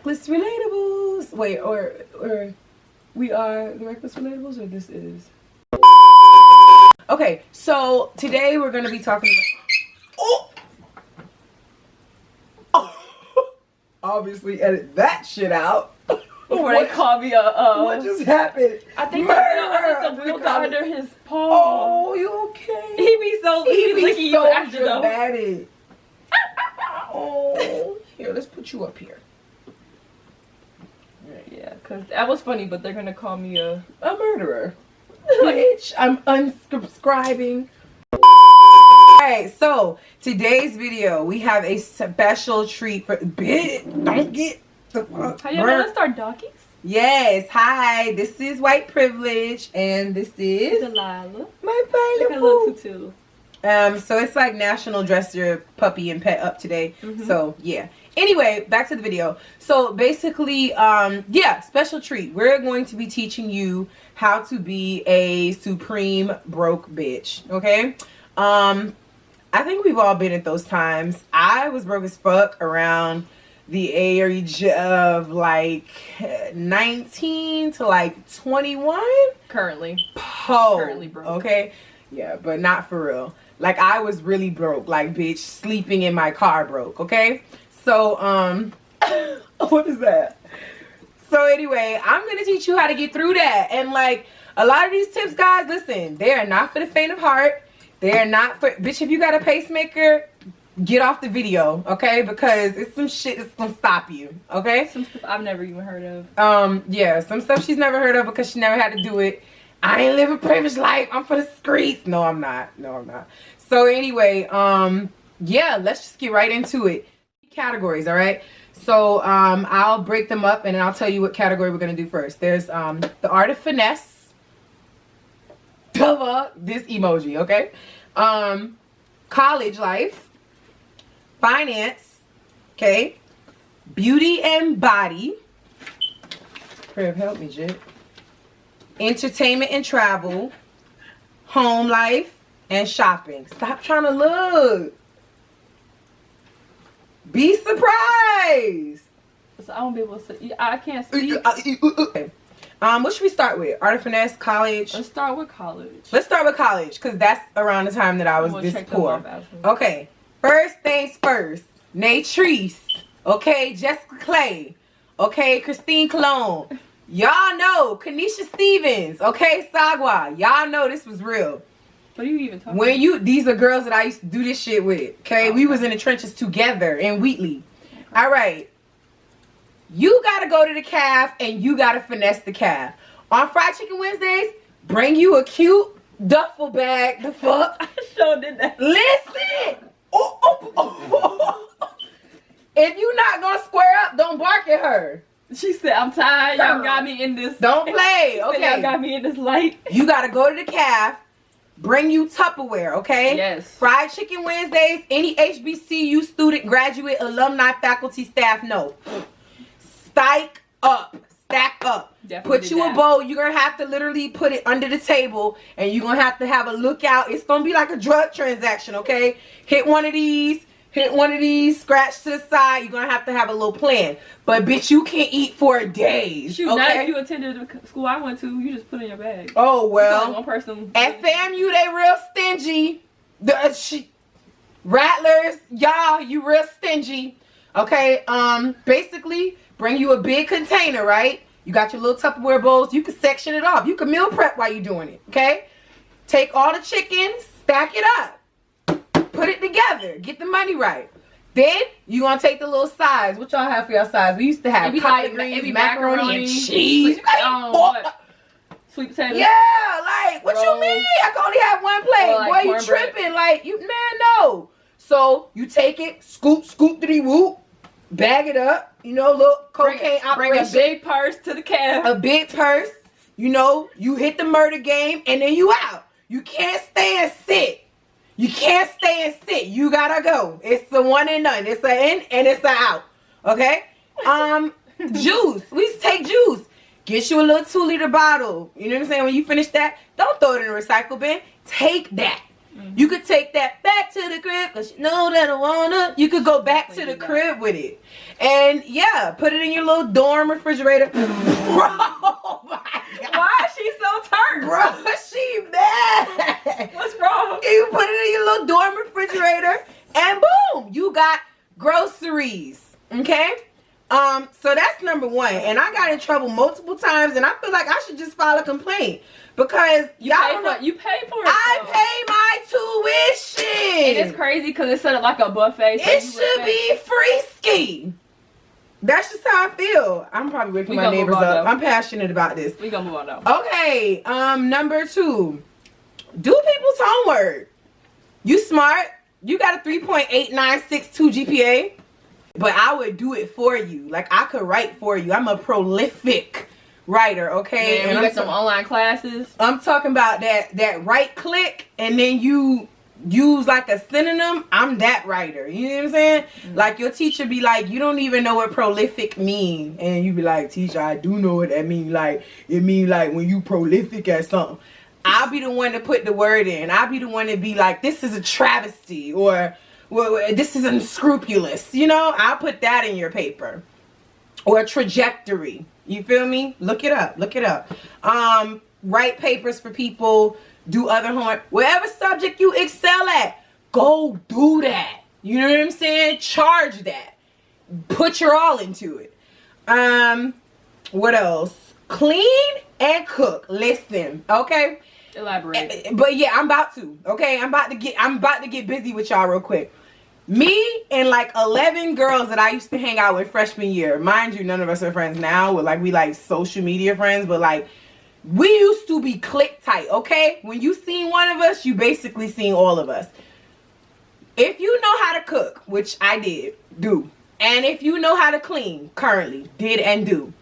Reckless Relatables. Wait, or we are the Reckless Relatables, or this is? Okay, so today we're gonna be talking about. Oh! Obviously, edit that shit out. Before they call me a what just happened? I think murder. the wheel got under his paw. Oh, you okay? He be licking you after though. Dramatic. Oh, here, let's put you up here. Yeah, cause that was funny, but they're gonna call me a murderer. Which I'm unsubscribing. Alright, so today's video we have a special treat for don't get the fuck. How you gonna start doggies? Yes, hi, this is White Privilege and this is Delilah. My Look at a little tutu. So it's like National Dress Your Puppy and Pet Up today. So yeah. Anyway, back to the video. So basically, yeah, special treat. We're going to be teaching you how to be a supreme broke bitch. Okay. I think we've all been at those times. I was broke as fuck around the age of like 19 to like 21. Currently broke. Okay. Yeah, but not for real. Like I was really broke. Like bitch, sleeping in my car broke. Okay. So, what is that? So anyway, I'm going to teach you how to get through that. And like, a lot of these tips, guys, listen, they are not for the faint of heart. They are not for, bitch, if you got a pacemaker, get off the video, okay? Because it's some shit that's going to stop you, okay? Some stuff I've never even heard of. Yeah, some stuff she's never heard of because she never had to do it. I ain't live a privileged life. I'm for the streets. No, I'm not. No, I'm not. So anyway, yeah, let's just get right into it. Categories, all right? So I'll break them up and then I'll tell you what category we're gonna do first. There's the art of finesse. Cover this emoji, okay? College life, finance, okay? Beauty and body. Crib, help me, Jit. Entertainment and travel, home life, and shopping. Stop trying to look. Be surprised. So I won't be able to see. I can't speak. Okay. What should we start with? Art of finesse, college? Let's start with college. Let's start with college, because that's around the time that I was this poor. Okay. First things first. Natrice. Okay. Jessica Clay. Okay. Christine Cologne. Y'all know. Kanisha Stevens. Okay. Sagwa. Y'all know this was real. What are you even talking about? These are girls that I used to do this shit with. Okay. We was in the trenches together in Wheatley. All right. You got to go to the calf and you got to finesse the calf. On Fried Chicken Wednesdays, bring you a cute duffel bag. The fuck? I sure did that. Listen. If you not going to square up, don't bark at her. She said, I'm tired. Y'all got me in this. Don't play. Okay. Y'all got me in this light. You got to go to the calf. Bring you Tupperware, okay? Yes. Fried Chicken Wednesdays, any HBCU student, graduate, alumni, faculty, staff, no. Stack up. Definitely put you a bowl. You're going to have to literally put it under the table, and you're going to have a lookout. It's going to be like a drug transaction, okay? Hit one of these, scratch to the side. You're going to have a little plan. But, bitch, you can't eat for days, Shoot, okay? not if you attended the school I went to. You just put it in your bag. Oh, well. One person. At FAMU, they real stingy. Rattlers, y'all, you real stingy. Okay, basically, bring you a big container, right? You got your little Tupperware bowls. You can section it off. You can meal prep while you're doing it, okay? Take all the chicken, stack it up. Put it together. Get the money right. Then, you going to take the little sides. What y'all have for your sides? We used to have collard greens, macaroni, and cheese. You got sweet potato. Yeah, like, what you mean? I can only have one plate. Like, boy, you tripping. Like, man, no. So, you take it, scoop, whoop, bag it up. You know, little cocaine operation. Bring a big purse to the calf. A big purse. You know, you hit the murder game, and then you out. You can't stay and sit. You gotta go. It's the one and done. It's an in and it's an out. Okay? Juice. We used to take juice. Get you a little 2-liter bottle. You know what I'm saying? When you finish that, don't throw it in the recycle bin. Take that. You could take that back to the crib because you know that I wanna. You could go back to the crib with it. And yeah, put it in your little dorm refrigerator. Bro, oh my God. Why is she so turned? Bro, she mad. What's wrong? You put it in your little dorm refrigerator and boom, you got groceries. Okay? So that's number one. And I got in trouble multiple times and I feel like I should just file a complaint. Because you pay for it. I pay my tuition. And it's crazy because it's set up like a buffet. So it should be free ski. That's just how I feel. I'm probably waking my neighbors up. I'm passionate about this. We gonna move on though. Okay. Number 2. Do people's homework. You smart. You got a 3.8962 GPA. But I would do it for you. Like I could write for you. I'm a prolific writer, okay? Man, and you got some online classes. I'm talking about that right click and then you use like a synonym. I'm that writer. You know what I'm saying? Like your teacher be like, you don't even know what prolific mean. And you be like, teacher, I do know what that mean. Like it mean like when you prolific at something. I'll be the one to put the word in. I'll be the one to be like, this is a travesty or well, this is unscrupulous. You know, I'll put that in your paper. Or trajectory. You feel me? Look it up. Look it up. Write papers for people. Do other homework. Whatever subject you excel at, go do that. You know what I'm saying? Charge that. Put your all into it. What else? Clean and cook. Listen, okay? Elaborate. But yeah, I'm about to. Okay? I'm about to get busy with y'all real quick. Me and like 11 girls that I used to hang out with freshman year. Mind you, none of us are friends now. We like social media friends, but like we used to be click tight, okay? When you seen one of us, you basically seen all of us. If you know how to cook, which I do. And if you know how to clean, currently, did and do.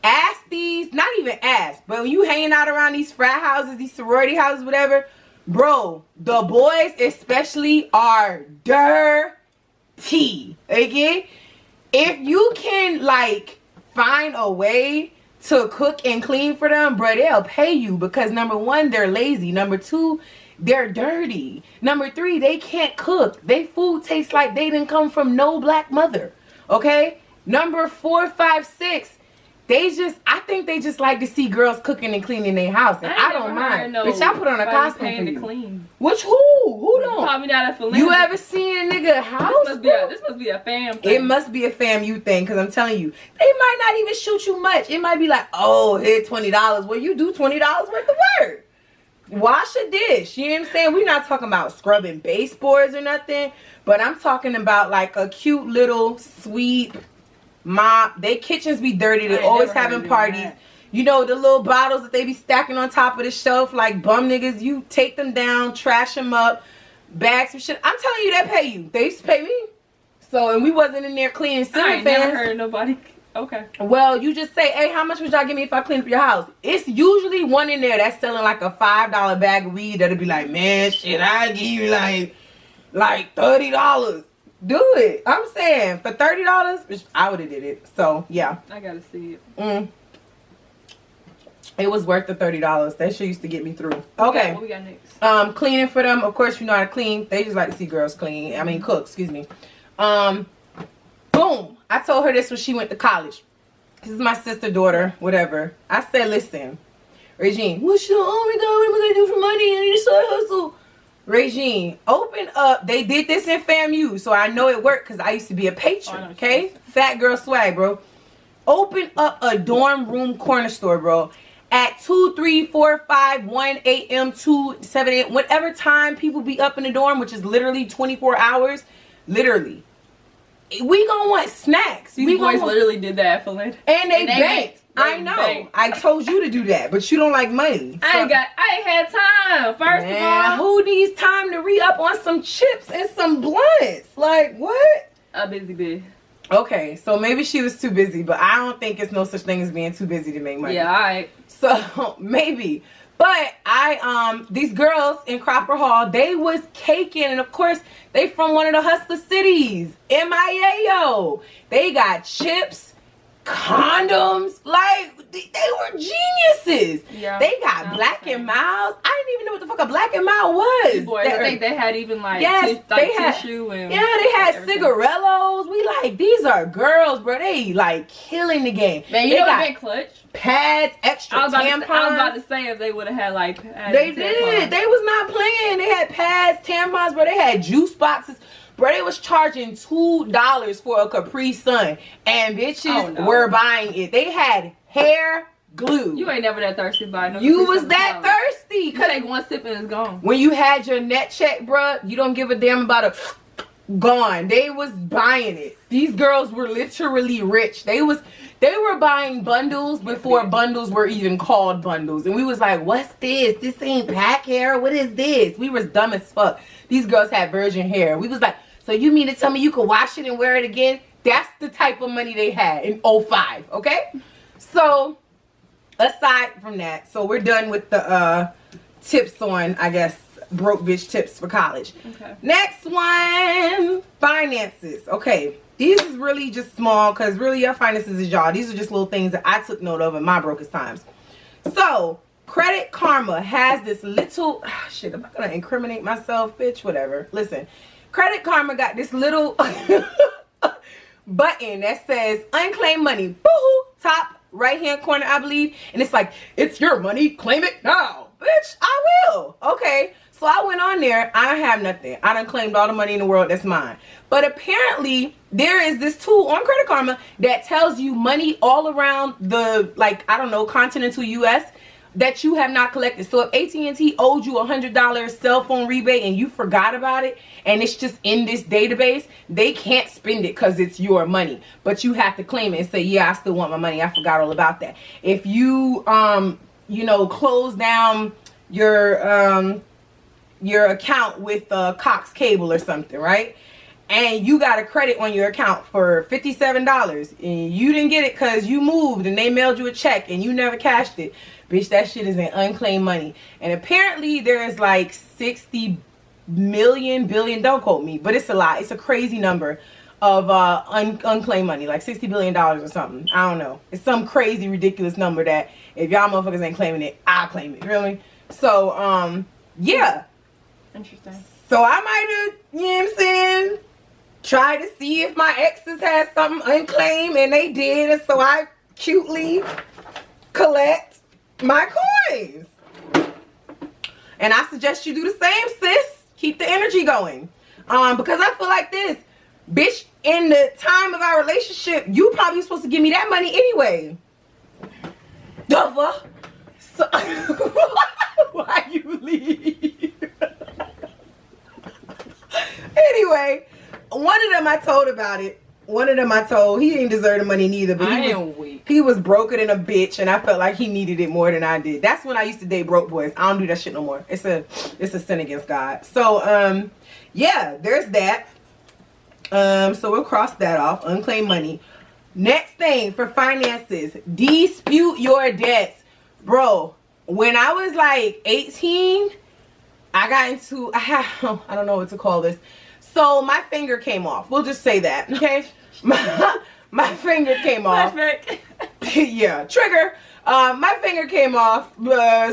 Ask these, not even ask, but when you hanging out around these frat houses, these sorority houses, whatever, bro, the boys especially are dirty. Okay? If you can like find a way to cook and clean for them, bro, they'll pay you because number 1, they're lazy. Number 2, they're dirty. Number 3, they can't cook. They food tastes like they didn't come from no black mother. Okay? Number 4, 5, 6. I think they just like to see girls cooking and cleaning their house, and I don't mind. Bitch, I put on a costume for you. Clean. Which who don't? Probably not a philanthropy. You ever seen a nigga house? This must be a fam thing. It must be a FAMU thing, because I'm telling you, they might not even shoot you much. It might be like, oh, here $20. Well, you do $20 worth of work. Wash a dish. You know what I'm saying? We're not talking about scrubbing baseboards or nothing, but I'm talking about like a cute little sweep. Mop. Their kitchens be dirty. They always having parties. You know, the little bottles that they be stacking on top of the shelf like bum niggas. You take them down, trash them up, bags some shit. I'm telling you, they pay you. They used to pay me. So, and we wasn't in there cleaning ceiling fans. I ain't never heard nobody. Okay. Well, you just say, hey, how much would y'all give me if I clean up your house? It's usually one in there that's selling like a $5 bag of weed that'll be like, man, shit, I give you like $30. Do it. I'm saying for $30, I would have did it. So yeah. I gotta see it. It was worth the $30. That shit used to get me through. Okay. What we got next? Cleaning for them. Of course, you know how to clean. They just like to see girls clean. I mean, cook. Excuse me. Boom. I told her this when she went to college. This is my sister, daughter, whatever. I said, listen, Regine. What's your? Oh my God, what am I gonna do for money? I need a side hustle. Regine, open up. They did this in FAMU, so I know it worked because I used to be a patron, okay? Fat girl swag, bro. Open up a dorm room corner store, bro. At 2, 3, 4, 5, 1 a.m., 2, 7 a.m., whatever time people be up in the dorm, which is literally 24 hours, literally. We gonna want snacks. These boys literally did that for Lynn. And they banked. I know. I told you to do that, but you don't like money. So. I ain't had time. First of all, who needs time to re-up on some chips and some blunts? Like what? A busy bee. Okay, so maybe she was too busy, but I don't think it's no such thing as being too busy to make money. Yeah, alright. So maybe. But these girls in Cropper Hall, they was caking, and of course they from one of the hustler cities, MIA. They got chips, condoms, like they were pieces. Yeah. They got Black and Milds. I didn't even know what the fuck a Black and Mild was. Boys, I think they had even like, they had tissue and they had cigarellos. We like, these are girls, bro. They like killing the game. Man, you know what they clutch? Pads, extra tampons. I was about to say if they would have had like pads. They did. They was not playing. They had pads, tampons, bro. They had juice boxes. Bro, they was charging $2 for a Capri Sun, and bitches were buying it. They had hair glue. You ain't never that thirsty, by no. You was that thirsty. You take one sip and it's gone. When you had your net check, bro, you don't give a damn about a gone. They was buying it. These girls were literally rich. They were buying bundles before bundles were even called bundles, and we was like, what's this? This ain't pack hair. What is this? We was dumb as fuck. These girls had virgin hair. We was like, so you mean to tell me you could wash it and wear it again? That's the type of money they had in 05, okay? So aside from that, so we're done with the tips on, I guess, broke bitch tips for college. Okay. Next one, finances. Okay, these is really just small because really your finances is y'all. These are just little things that I took note of in my brokest times. So Credit Karma has this little shit. Am I gonna incriminate myself, bitch? Whatever. Listen, Credit Karma got this little button that says unclaimed money. Boo-hoo, top right hand corner, I believe, and it's like, it's your money, claim it now. Bitch, I will. Okay, so I went on there. I don't have nothing. I done claimed all the money in the world that's mine. But apparently there is this tool on Credit Karma that tells you money all around the, like, I don't know, continental US that you have not collected. So if AT&T owed you $100 cell phone rebate and you forgot about it and it's just in this database, they can't spend it because it's your money, but you have to claim it and say, yeah, I still want my money. I forgot all about that. If you you know, close down your account with Cox Cable or something, right? And you got a credit on your account for $57 and you didn't get it because you moved and they mailed you a check and you never cashed it. Bitch, that shit is an unclaimed money. And apparently there's like 60 million, billion, don't quote me, but it's a lot. It's a crazy number of unclaimed money, like $60 billion or something. I don't know. It's some crazy, ridiculous number that if y'all motherfuckers ain't claiming it, I'll claim it. Really? So, yeah. Interesting. So I might have, you know what I'm saying, try to see if my exes had something unclaimed, and they did, and so I cutely collect my coins. And I suggest you do the same, sis. Keep the energy going. Because I feel like this, bitch, in the time of our relationship, you probably supposed to give me that money anyway. The fuck? So why you leave? Anyway, one of them I told about it. One of them I told he didn't deserve the money neither, but he was broker than a bitch, and I felt like he needed it more than I did. That's when I used to date broke boys. I don't do that shit no more. It's a sin against God. So yeah, there's that. So we'll cross that off. Unclaimed money. Next thing for finances, dispute your debts. Bro, when I was like 18, I got into, I don't know what to call this. So my finger came off. We'll just say that, okay? my finger came off. Yeah, trigger. My finger came off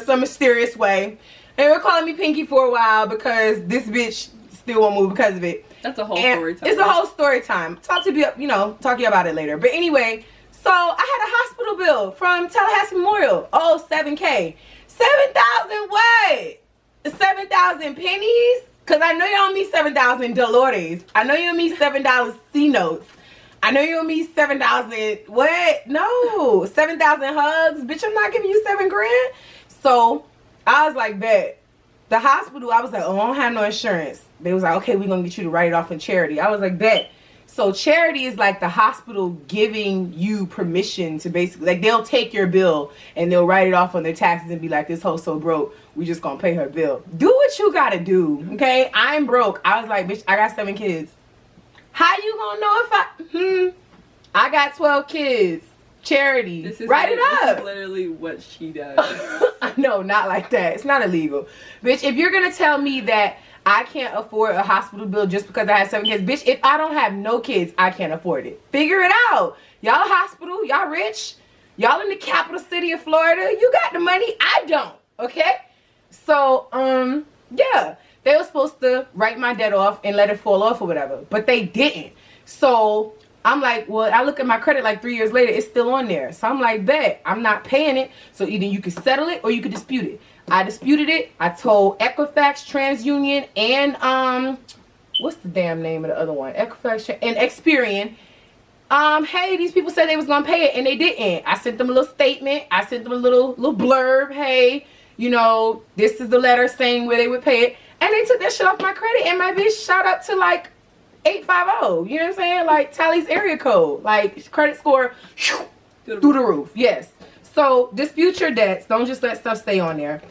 some mysterious way. And they were calling me Pinky for a while because this bitch still won't move because of it. That's a whole story time. It's a whole story time. Talk to you about it later. But anyway, so I had a hospital bill from Tallahassee Memorial. Oh, $7K. 7,000 what? 7,000 pennies? Because I know you don't mean 7,000 Dolores. I know you don't mean $7 C notes. I know you don't mean 7,000 what? No, 7,000 hugs. Bitch, I'm not giving you $7,000. So I was like, bet. The hospital, I was like, oh, I don't have no insurance. They was like, okay, we're going to get you to write it off in charity. I was like, bet. So charity is like the hospital giving you permission to basically, like, they'll take your bill and they'll write it off on their taxes and be like, this hoe so broke, we just gonna pay her bill. Do what you gotta do, okay? I'm broke. I was like, bitch, I got 7 kids. How you gonna know if I got 12 kids. Charity. Write it up. This is literally what she does. No, not like that. It's not illegal. Bitch, if you're gonna tell me that I can't afford a hospital bill just because I have 7 kids. Bitch, if I don't have no kids, I can't afford it. Figure it out. Y'all hospital, y'all rich. Y'all in the capital city of Florida, you got the money. I don't. Okay? So, yeah. They were supposed to write my debt off and let it fall off or whatever. But they didn't. So, I'm like, well, I look at my credit like 3 years later, it's still on there. So I'm like, bet, I'm not paying it. So either you could settle it or you could dispute it. I disputed it. I told Equifax, TransUnion, and what's the damn name of the other one? Equifax and Experian. Hey, these people said they was gonna pay it and they didn't. I sent them a little statement. I sent them a little blurb. Hey, you know, this is the letter saying where they would pay it. And they took that shit off my credit and my bitch shot up to like 850, you know what I'm saying? Like Tally's area code, like credit score through the roof. Yes. So dispute your debts. Don't just let stuff stay on there.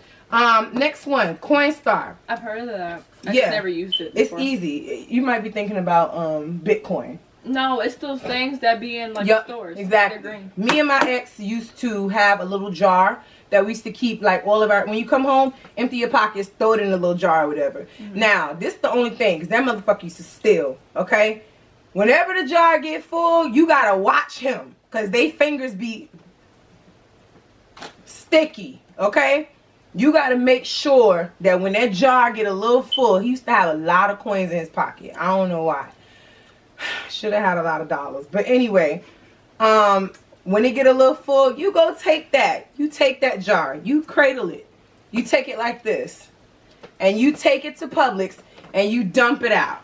Next one, Coinstar. I've heard of that. I just never used it before. It's easy. You might be thinking about Bitcoin. No, it's those things that be in like stores. Exactly. They're green. Me and my ex used to have a little jar that we used to keep like all of our, when you come home, empty your pockets, throw it in a little jar or whatever. Now, this is the only thing, because that motherfucker used to steal, okay? Whenever the jar get full, you gotta watch him, because they fingers be sticky, okay? You gotta make sure that when that jar get a little full, he used to have a lot of coins in his pocket. I don't know why. Should have had a lot of dollars. But anyway, when it get a little full, you go take that. You take that jar. You cradle it. You take it like this. And you take it to Publix and you dump it out.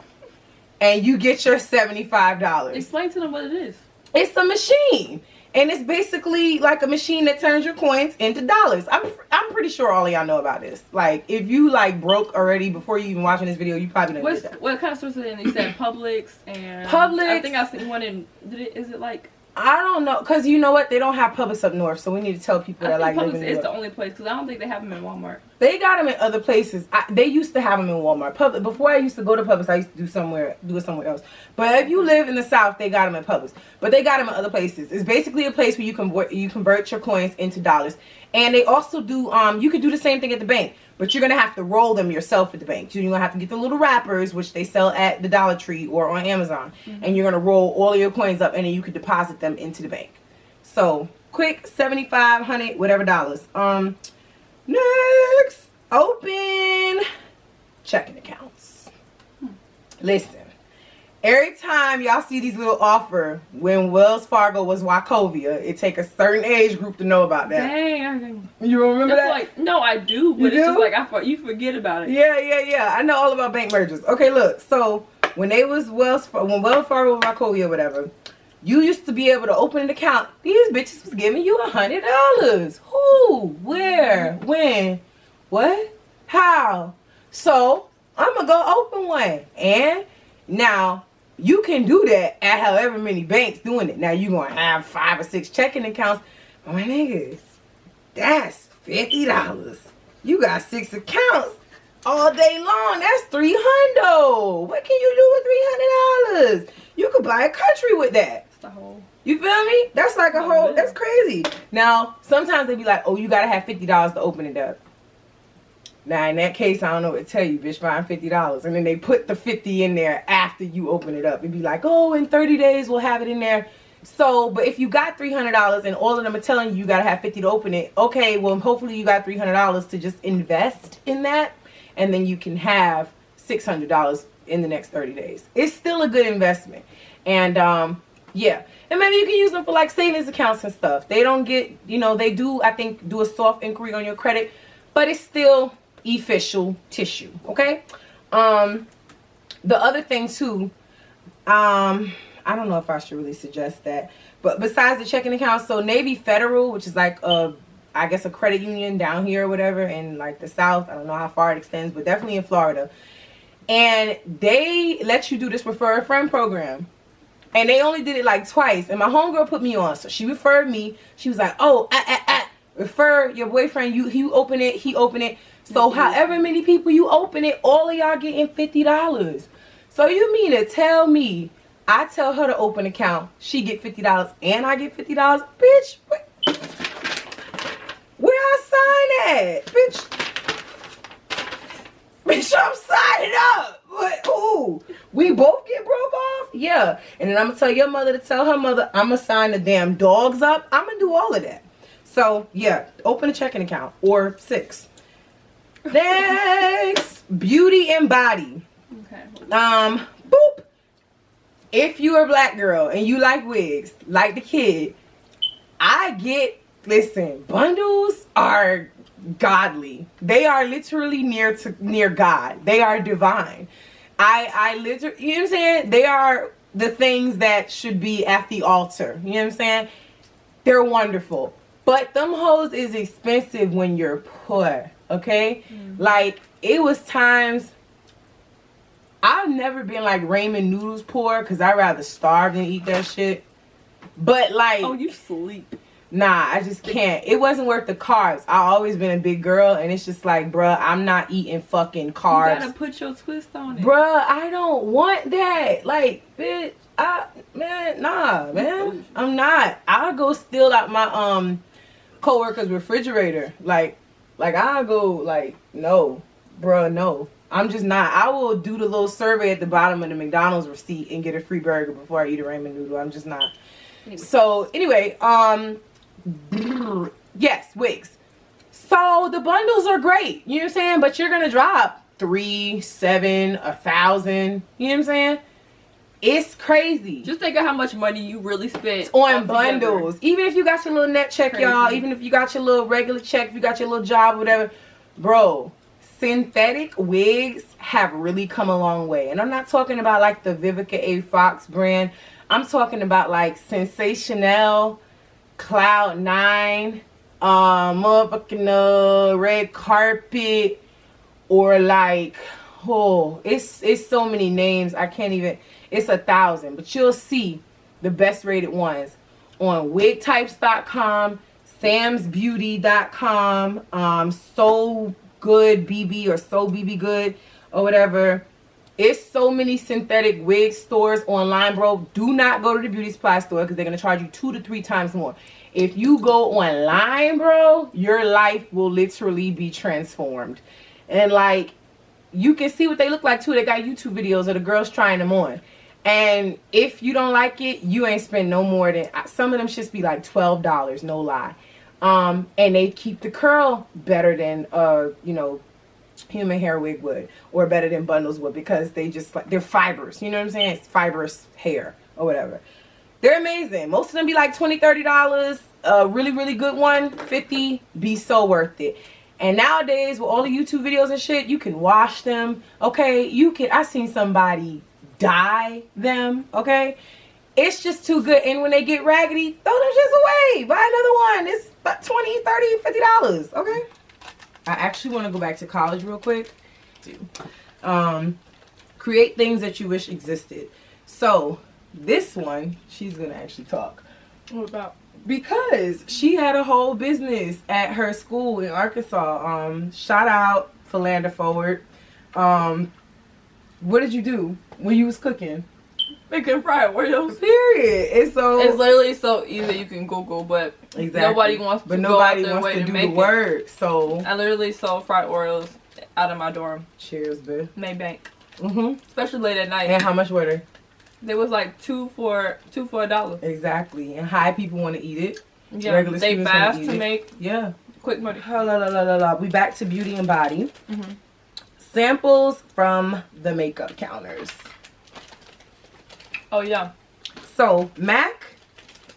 And you get your $75. Explain to them what it is. It's a machine. And it's basically like a machine that turns your coins into dollars. I'm pretty sure all of y'all know about this. Like, if you like broke already before you even watching this video, you probably know that. What kind of stores are they in? You said Publix and... Publix. I think I seen one in... Is it like... I don't know, because you know what? They don't have Publix up north, so we need to tell people that like live in New York. Publix is the only place, because I don't think they have them in Walmart. They got them in other places. They used to have them in Walmart. Before I used to go to Publix, I used to do it somewhere else. But if you live in the South, they got them in Publix. But they got them in other places. It's basically a place where you convert your coins into dollars. And they also do, you could do the same thing at the bank. But you're going to have to roll them yourself at the bank. You're going to have to get the little wrappers, which they sell at the Dollar Tree or on Amazon. And you're going to roll all of your coins up, and then you can deposit them into the bank. So, quick, 75, 100, whatever dollars. Next, open checking accounts. Listen, every time y'all see these little offer, when Wells Fargo was Wachovia, it take a certain age group to know about that. Dang. You remember that? Like, no, I do, but it's just like, you forget about it. Yeah. I know all about bank mergers. Okay, look, so when Wells Fargo was Wachovia or whatever, you used to be able to open an account. These bitches was giving you $100. Who? Where? When? What? How? So, I'm going to go open one. And now, you can do that at however many banks doing it. Now, you're going to have 5 or 6 checking accounts. Oh, my niggas, that's $50. You got 6 accounts all day long. That's $300. What can you do with $300? You could buy a country with that. You feel me? That's like a whole, that's crazy. Now, sometimes they be like, oh, you got to have $50 to open it up. Now, in that case, I don't know what to tell you, bitch, find $50. And then they put the 50 in there after you open it up. And be like, oh, in 30 days, we'll have it in there. So, but if you got $300 and all of them are telling you you got to have 50 to open it, okay, well, hopefully you got $300 to just invest in that. And then you can have $600 in the next 30 days. It's still a good investment. And, yeah. And maybe you can use them for like savings accounts and stuff. They don't get, you know, they do, I think, do a soft inquiry on your credit. But it's still official tissue, okay? The other thing, too, I don't know if I should really suggest that. But besides the checking account, so Navy Federal, which is like, I guess, a credit union down here or whatever in like the South. I don't know how far it extends, but definitely in Florida. And they let you do this refer a friend program. And they only did it like twice. And my homegirl put me on. So she referred me. She was like, oh, refer your boyfriend. You open it. He open it. So however many people you open it, all of y'all getting $50. So you mean to tell me I tell her to open an account, she get $50 and I get $50? Bitch, where I sign at? Bitch, I'm signing up. But, ooh, we both get broke off? Yeah. And then I'm gonna tell your mother to tell her mother I'm gonna sign the damn dogs up. I'm gonna do all of that. So yeah, open a checking account or 6. Next, beauty and body. Okay. Boop. If you're a black girl and you like wigs, like the kid, listen, bundles are godly. They are literally near God. They are divine. I literally, you know what I'm saying? They are the things that should be at the altar. You know what I'm saying? They're wonderful. But them hoes is expensive when you're poor, okay? Like, it was times, I've never been like ramen noodles poor because I'd rather starve than eat that shit. But like... Oh, you sleep. Nah, I just can't. It wasn't worth the carbs. I've always been a big girl, and it's just like, bruh, I'm not eating fucking carbs. You gotta put your twist on it. Bruh, I don't want that. Like, bitch, nah, man. I'm not. I'll go steal out my coworker's refrigerator. Like I'll go, like, no. Bruh, no. I'm just not. I will do the little survey at the bottom of the McDonald's receipt and get a free burger before I eat a ramen noodle. I'm just not. So, anyway, yes, wigs. So the bundles are great, you know what I'm saying? But you're gonna drop $3, $7, $1,000. You know what I'm saying? It's crazy. Just think of how much money you really spent on bundles. Even if you got your little net check, y'all. Even if you got your little regular check, if you got your little job, whatever, bro. Synthetic wigs have really come a long way, and I'm not talking about like the Vivica A. Fox brand. I'm talking about like Sensational, Cloud9, motherfucking Red Carpet, or like, oh, it's so many names. I can't even. It's 1,000, but you'll see the best rated ones on wigtypes.com, samsbeauty.com, So Good BB or So BB Good or whatever. It's so many synthetic wig stores online, bro. Do not go to the beauty supply store because they're going to charge you 2 to 3 times more. If you go online, bro, your life will literally be transformed. And like, you can see what they look like too. They got YouTube videos of the girls trying them on. And if you don't like it, you ain't spend no more than, some of them should be like $12, no lie. And they keep the curl better than, you know, human hair wig would, or better than bundles would, because they just like, they're fibers, you know what I'm saying? It's fibrous hair or whatever. They're amazing. Most of them be like $20, $30. A really, really good one, $50, be so worth it. And nowadays with all the YouTube videos and shit, you can wash them. Okay, I seen somebody dye them. Okay, it's just too good. And when they get raggedy, throw them shits away, buy another one. It's about $20, $30, $50. Okay, I actually want to go back to college real quick. Create things that you wish existed. So this one, she's gonna actually talk. What about? Because she had a whole business at her school in Arkansas. Shout out Philander Forward. What did you do when you was cooking? Making fried Oreos. Period. It's literally so easy. You can Google, but exactly. nobody wants to go out their way to make the work. So I literally sold fried Oreos out of my dorm. Cheers, babe. Maybank. Mhm. Especially late at night. And how much were they? They was like two for $1. Exactly. And high people want to eat it. Yeah. Regular they students fast want to to eat make. Yeah. Quick money. We back to beauty and body. Mm-hmm. Samples from the makeup counters. Oh yeah. So MAC,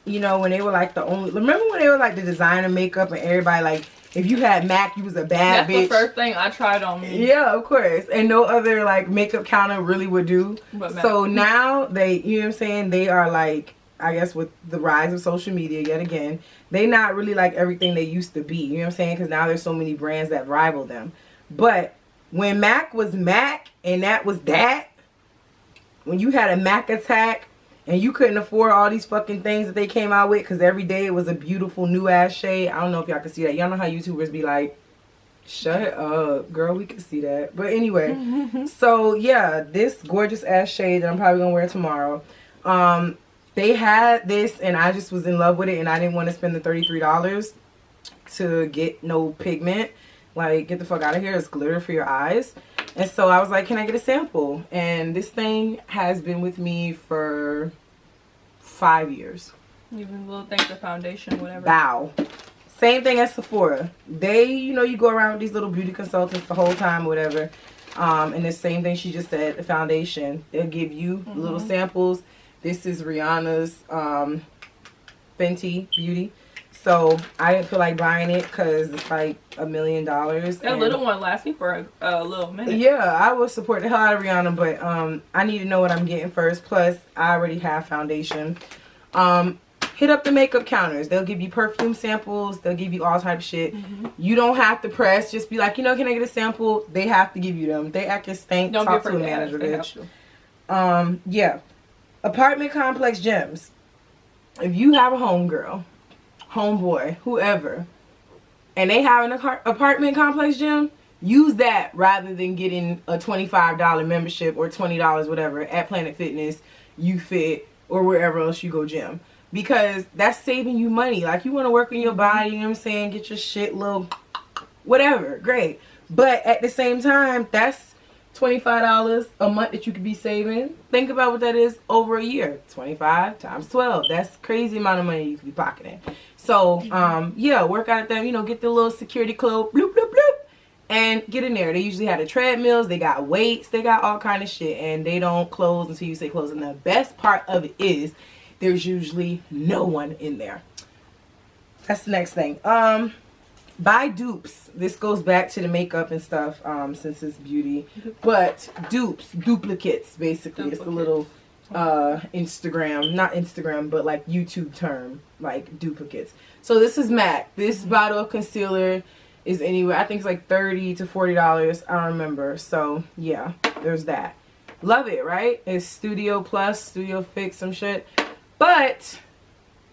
you know, when they were like the only, remember when they were like the designer makeup and everybody like, if you had MAC, you was a bad bitch. That's the first thing I tried on me. Yeah, of course. And no other like makeup counter really would do. But MAC. So now they, you know what I'm saying, they are like, I guess with the rise of social media yet again, they not really like everything they used to be. You know what I'm saying? Because now there's so many brands that rival them. But when MAC was MAC and that was that, when you had a MAC attack and you couldn't afford all these fucking things that they came out with because every day it was a beautiful new ass shade. I don't know if y'all can see that. Y'all know how YouTubers be like, shut up, girl, we can see that. But anyway, so yeah, this gorgeous ass shade that I'm probably gonna wear tomorrow. They had this and I just was in love with it and I didn't want to spend the $33 to get no pigment. Like, get the fuck out of here. It's glitter for your eyes. And so I was like, can I get a sample? And this thing has been with me for 5 years. Even little things, the foundation, whatever. Wow. Same thing as Sephora. They, you know, you go around with these little beauty consultants the whole time, whatever. And the same thing she just said, the foundation. They'll give you little samples. This is Rihanna's Fenty Beauty. So I didn't feel like buying it because it's like $1 million. That little one lasts me for a little minute. Yeah, I would support the hell out of Rihanna, but I need to know what I'm getting first. Plus, I already have foundation. Hit up the makeup counters. They'll give you perfume samples. They'll give you all type of shit. You don't have to press. Just be like, you know, can I get a sample? They have to give you them. They act as stank. Don't Talk be to a afraid to manager, ask. bitch. Yeah. Apartment complex gems. If you have a homegirl, homeboy, whoever, and they have an apartment complex gym, use that rather than getting a $25 membership or $20, whatever, at Planet Fitness, YouFit, or wherever else you go gym. Because that's saving you money. Like, you want to work on your body, you know what I'm saying? Get your shit little, whatever, great. But at the same time, that's $25 a month that you could be saving. Think about what that is over a year. 25 times 12. That's crazy amount of money you could be pocketing. So, yeah, work out at them. You know, get the little security clothes, bloop, bloop, bloop, and get in there. They usually have the treadmills. They got weights. They got all kind of shit. And they don't close until you say close. And the best part of it is there's usually no one in there. That's the next thing. Buy dupes. This goes back to the makeup and stuff, since it's beauty. But dupes, duplicates, basically. It's the little Instagram, not Instagram, but like YouTube term, like duplicates. So this is MAC. This bottle of concealer is anywhere, I think it's like $30 to $40. I don't remember. So yeah, there's that. Love it, right? It's Studio Plus, Studio Fix, some shit. But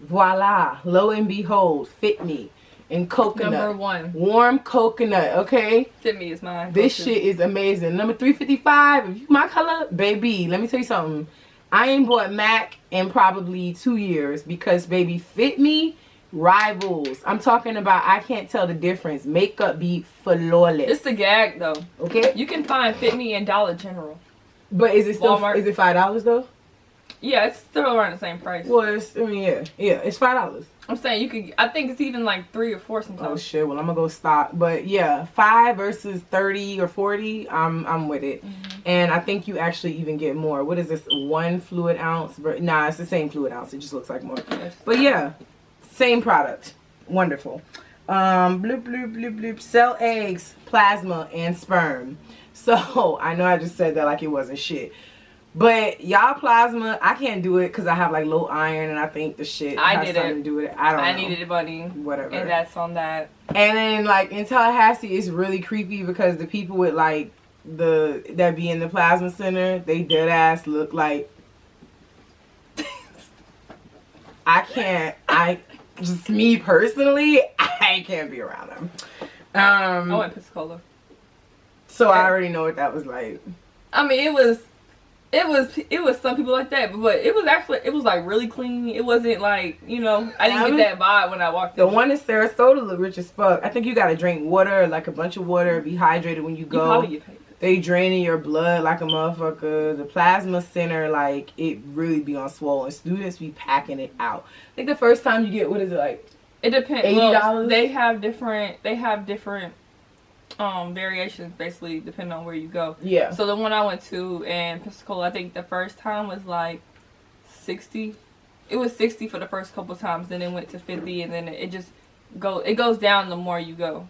voila, lo and behold, Fit Me and coconut. Number 1. Warm coconut, okay? Fit Me is mine. This shit is amazing. Number 355, if you my color, baby, let me tell you something. I ain't bought MAC in probably 2 years because, baby, Fit Me rivals. I'm talking about, I can't tell the difference. Makeup be flawless. It's the gag, though. Okay? You can find Fit Me in Dollar General. But is it still, Walmart. is it $5 though? Yeah, it's still around the same price. Well, it's, I mean, yeah, it's $5. I'm saying you could, I think it's even like 3 or 4 sometimes. Oh shit, well I'm gonna go stop. But yeah, 5 versus 30 or 40, I'm with it. And I think you actually even get more. What is this, 1 fluid ounce? Nah, it's the same fluid ounce, it just looks like more. Yes. But yeah, same product. Wonderful. Bloop bloop bloop bloop. Cell eggs, plasma, and sperm. So I know I just said that like it wasn't shit. But y'all plasma, I can't do it because I have like low iron and I think the shit has something to do with it. I don't know. I needed money. Whatever. And that's on that. And then like in Tallahassee, it's really creepy because the people with like that be in the plasma center, they dead ass look like just me personally, I can't be around them. I went Pensacola. So I already know what that was like. I mean, it was some people like that, but it was like really clean. It wasn't like, you know, I didn't get that vibe when I walked in. The one in Sarasota look rich as fuck. I think you gotta drink water, like a bunch of water, be hydrated when you go. You probably get paid. They draining your blood like a motherfucker. The plasma center, like, it really be on swollen. Students be packing it out. I think the first time you get, what is it, like? It depends. $80? Well, they have different variations basically depending on where you go. Yeah. So the one I went to in Pensacola, I think the first time was like 60. It was 60 for the first couple times, then it went to 50, and then it goes down the more you go.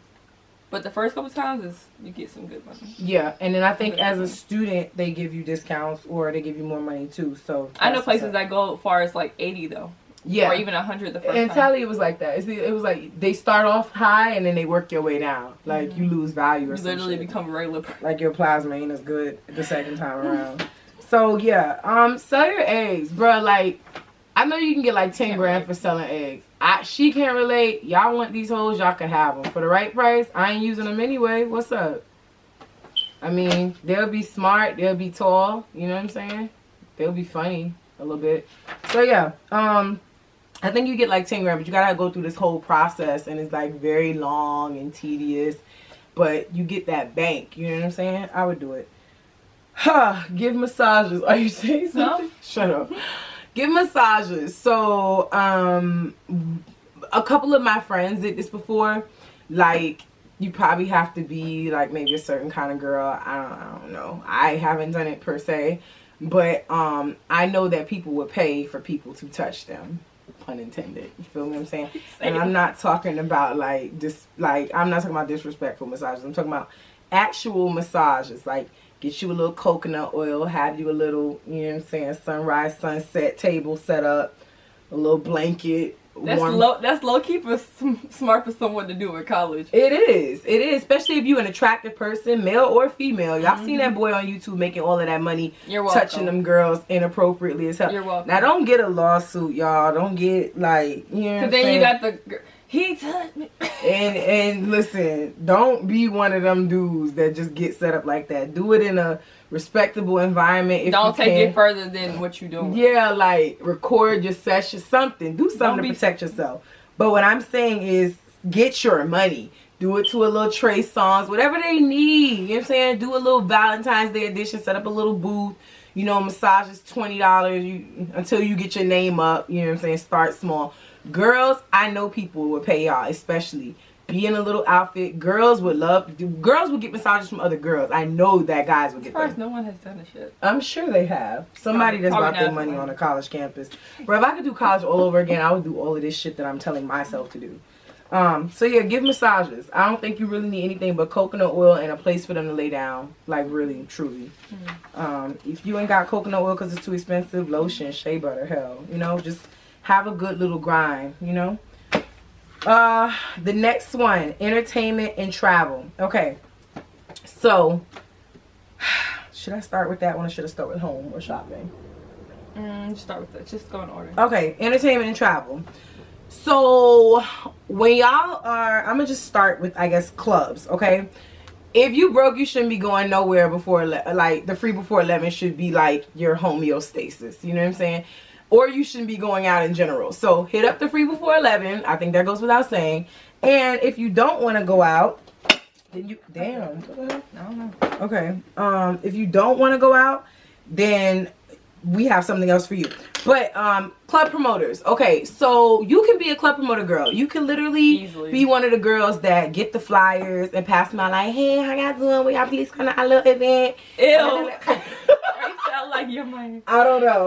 But the first couple times you get some good money. Yeah, and then I think as a student they give you discounts or they give you more money too. So I know places that go as far as like 80 though. Yeah. Or even 100 the first time. And Tally, it was like that. It was like they start off high and then they work your way down. Like you lose value or you something. literally become a regular person. Like your plasma ain't as good the second time around. So yeah, sell your eggs, bro. Like I know you can get like 10 grand for selling eggs. She can't relate. Y'all want these hoes, y'all can have them for the right price. I ain't using them anyway. What's up? I mean, they'll be smart. They'll be tall. You know what I'm saying? They'll be funny a little bit. So yeah, I think you get like 10 grand, but you gotta go through this whole process, and it's like very long and tedious. but you get that bank. You know what I'm saying? I would do it. Give massages. Are you saying something? No. Shut up. Give massages. So, a couple of my friends did this before. Like, you probably have to be like maybe a certain kind of girl. I don't know. I haven't done it per se, but I know that people would pay for people to touch them. Pun intended. You feel what I'm saying? And I'm not talking about like this. Like, I'm not talking about disrespectful massages. I'm talking about actual massages. Like, get you a little coconut oil, have you a little, you know what I'm saying, sunrise, sunset table set up, a little blanket. That's low key for smart for someone to do in college. It is, especially if you're an attractive person, male or female. Y'all seen that boy on YouTube making all of that money, touching them girls inappropriately as hell. You're welcome. Now don't get a lawsuit, y'all. Don't get like, you know what I'm saying? You got the. He touched me. and listen, don't be one of them dudes that just get set up like that. Do it in a respectable environment. If don't take it further than what you doing. Yeah, like record your session, something. Do something to protect yourself. But what I'm saying is get your money. Do it to a little Trey Songz, whatever they need. You know what I'm saying? Do a little Valentine's Day edition. Set up a little booth. You know, massage is $20 until you get your name up. You know what I'm saying? Start small. Girls, I know people would pay y'all, especially be in a little outfit. Girls would get massages from other girls. I know that guys would get them. No one has done this shit. I'm sure they have. Somebody that's about their money on a college campus. Bro, if I could do college all over again, I would do all of this shit that I'm telling myself to do. So yeah, give massages. I don't think you really need anything but coconut oil and a place for them to lay down. Like, really, truly. If you ain't got coconut oil because it's too expensive, lotion, shea butter, hell. You know, just have a good little grind, you know. The next one, entertainment and travel. Okay, so should I start with that one or should I start with home or shopping? Start with that. Just go in order. Okay, entertainment and travel. So when y'all are, I'm gonna just start with, I guess, clubs. Okay, if you broke, you shouldn't be going nowhere before like the free before 11 should be like your homeostasis. You know what I'm saying? Or you shouldn't be going out in general. So hit up the free before 11. I think that goes without saying. And if you don't want to go out, then you damn. I don't know. Okay. If you don't want to go out, then we have something else for you. But club promoters. Okay, so you can be a club promoter girl. You can literally be one of the girls that get the flyers and pass them out like, hey, how y'all doing? We y'all please come to our little event. Ew. Sound like your mind. I don't know.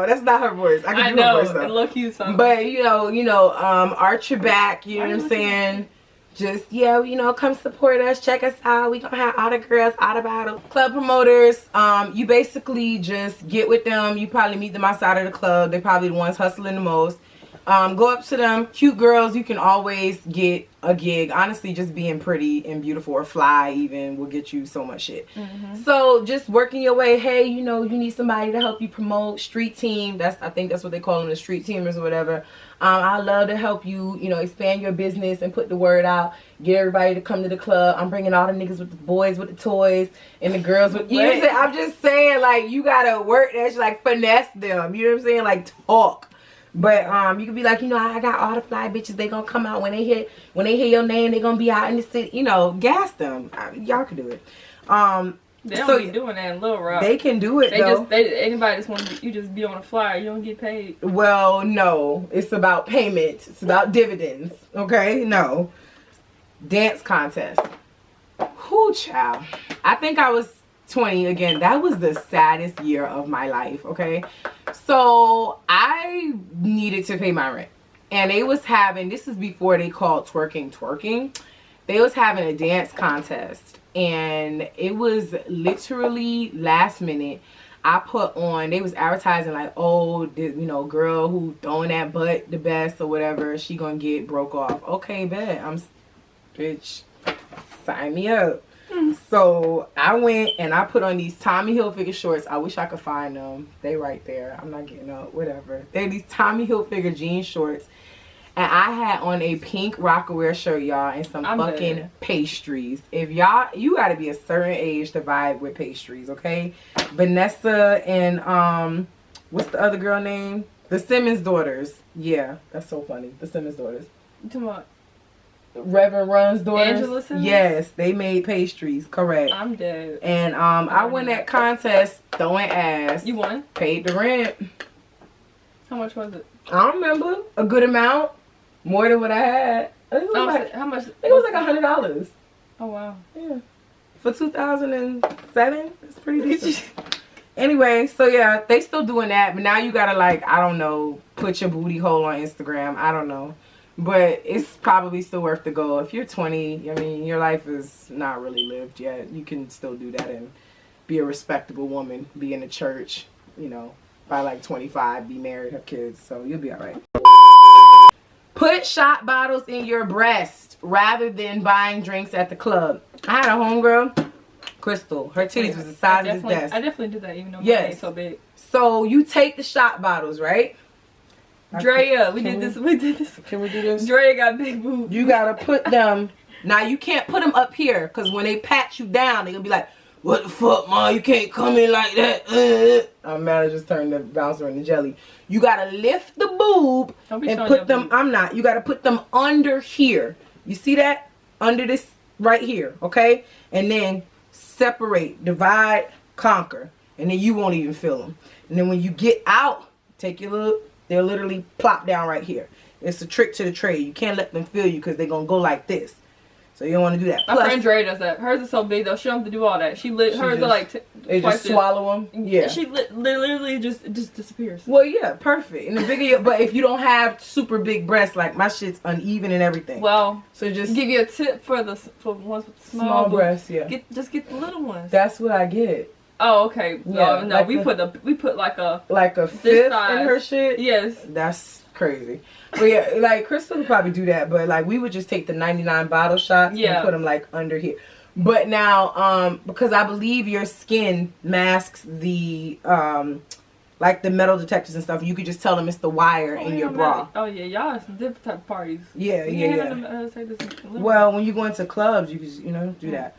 That's not her voice. I can do her voice though. Look you something. But you know, arch your back. You know what I'm saying? Just, yeah, you know, come support us. Check us out. We gonna have all the girls out about it. Club promoters, you basically just get with them. You probably meet them outside of the club. They're probably the ones hustling the most. Go up to them. Cute girls, you can always get a gig. Honestly, just being pretty and beautiful or fly even will get you so much shit. So just working your way. Hey, you know, you need somebody to help you promote. Street team. I think that's what they call them, the street teamers or whatever. I love to help you, you know, expand your business and put the word out. Get everybody to come to the club. I'm bringing all the niggas with the boys with the toys and the girls with. You know what I'm saying? I'm just saying, like, you gotta work that shit, like finesse them. You know what I'm saying? Like, talk. But you can be like, you know, I got all the fly bitches. They gonna come out when they hear your name. They gonna be out in the city. You know, gas them. Y'all can do it. They don't be doing that in Little Rock. They can do it though. Anybody just want you just be on a flyer. You don't get paid. Well, no. It's about payment. It's about dividends. Okay? No. Dance contest. Whoo, child. I think I was 20 again. That was the saddest year of my life. Okay? So I needed to pay my rent. And they was having, this is before they called twerking. They was having a dance contest. And it was literally last minute. I put on, they was advertising like, oh, you know, girl who throwing that butt the best or whatever, she gonna get broke off. Okay, bet. Bitch, sign me up. So I went and I put on these Tommy Hilfiger shorts. I wish I could find them. They right there. I'm not getting up, whatever. They're these Tommy Hilfiger jean shorts. And I had on a pink Rocawear shirt, y'all, and some fucking pastries. If y'all, you gotta be a certain age to vibe with pastries, okay? Vanessa and, what's the other girl name? The Simmons daughters. Yeah, that's so funny. The Simmons daughters. Come on. Reverend Run's daughters. Angela Simmons? Yes, they made pastries. Correct. I'm dead. And I won that contest throwing ass. You won? Paid the rent. How much was it? I don't remember. A good amount. More than what I had. I think it was like, how much? I think it was like $100. Oh wow. Yeah. For 2007, it's pretty decent. Anyway, so yeah, they still doing that, but now you gotta like, I don't know, put your booty hole on Instagram. I don't know. But it's probably still worth the go. If you're 20, I mean, your life is not really lived yet. You can still do that and be a respectable woman, be in the church, you know, by like 25, be married, have kids, so you'll be all right. Put shot bottles in your breast rather than buying drinks at the club. I had a homegirl, Crystal. Her titties was the size of this desk. I definitely did that, even though my face so big. So you take the shot bottles, right? Drea, we did this. Can we do this? Drea got big boobs. You gotta put them. Now you can't put them up here, cause when they pat you down, they gonna be like, "What the fuck, ma? You can't come in like that." I'm mad. I just turned the bouncer into jelly. You gotta lift the boob and put them. I'm not. You gotta put them under here. You see that? Under this right here, okay? And then separate, divide, conquer, and then you won't even feel them. And then when you get out, take your little. They'll literally plop down right here. It's a trick to the trade. You can't let them feel you because they're going to go like this. So you don't want to do that. My friend Dre does that. Hers is so big though. She don't have to do all that. Hers are like they just swallow them. Yeah. She literally just disappears. Well, yeah, perfect. And the bigger but if you don't have super big breasts, like my shit's uneven and everything. Well, so just give you a tip for ones with small breasts. Yeah. Just get the little ones. That's what I get. Oh, okay. Yeah, no, like we put like a fifth in her shit. Yes. That's crazy. But yeah, like Crystal would probably do that, but like we would just take the 99 bottle shots and put them like under here. But now, because I believe your skin masks the like the metal detectors and stuff, you could just tell them it's the wire in your bra. Oh yeah, y'all are some different type of parties. Yeah. Them, well, when you go into clubs, you can do that.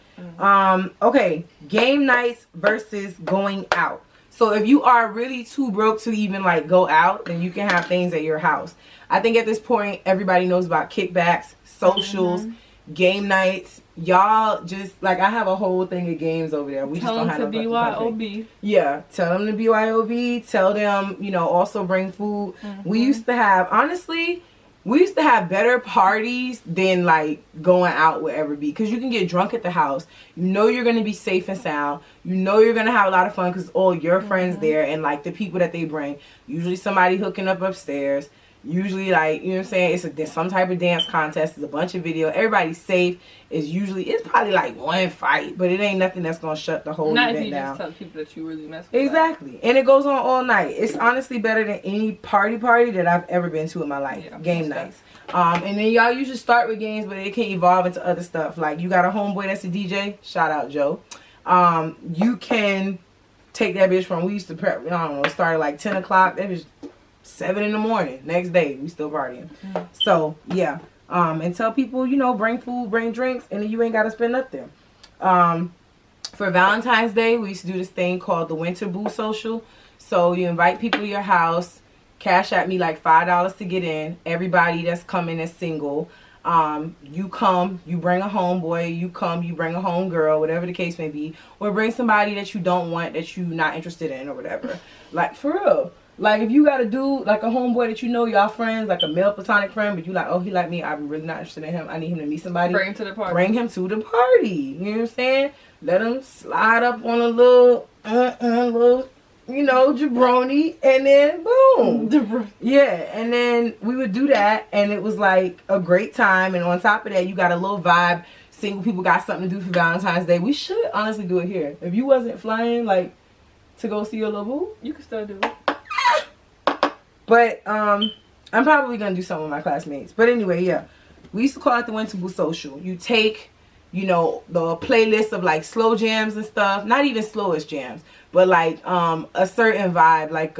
Okay, game nights versus going out. So if you are really too broke to even like go out, then you can have things at your house. I think at this point everybody knows about kickbacks, socials, game nights. Y'all just like, I have a whole thing of games over there. We tell just don't have them to BYOB. Yeah, tell them to BYOB. Tell them, also bring food. We used to have, honestly, we used to have better parties than like going out with everybody, because you can get drunk at the house. You know you're gonna be safe and sound. You know you're gonna have a lot of fun because all your friends there and like the people that they bring. Usually somebody hooking up upstairs. Usually, like, you know what I'm saying, it's some type of dance contest. It's a bunch of video. Everybody's safe. It's probably like one fight, but it ain't nothing that's gonna shut the whole event down. Not if you just tell people that you really mess with. Exactly. That. And it goes on all night. It's honestly better than any party that I've ever been to in my life. Yeah, game nights. And then y'all usually start with games, but it can evolve into other stuff. Like, you got a homeboy that's a DJ. Shout out Joe. You can take that bitch from, we used to prep, I don't know, start at like 10 o'clock. That was 7 in the morning. Next day, we still partying. So, yeah. And tell people, bring food, bring drinks, and then you ain't got to spend nothing. For Valentine's Day, we used to do this thing called the Winter Boo Social. So, you invite people to your house. Cash at me like $5 to get in. Everybody that's coming is single. You come, you bring a homeboy, you come, you bring a homegirl, whatever the case may be. Or bring somebody that you don't want, that you're not interested in or whatever. Like, for real. Like, if you got a dude, like a homeboy that y'all friends, like a male platonic friend, but you like, oh, he like me, I'm really not interested in him, I need him to meet somebody. Bring him to the party. Bring him to the party. You know what I'm saying? Let him slide up on a little, jabroni, and then boom. Yeah, and then we would do that, and it was like a great time. And on top of that, you got a little vibe. Single people got something to do for Valentine's Day. We should honestly do it here. If you wasn't flying, like, to go see your little boo, you could still do it. But I'm probably gonna do something with my classmates. But anyway, yeah, we used to call it the Winter Boo Social. You take, the playlist of like slow jams and stuff. Not even slowest jams, but like a certain vibe, like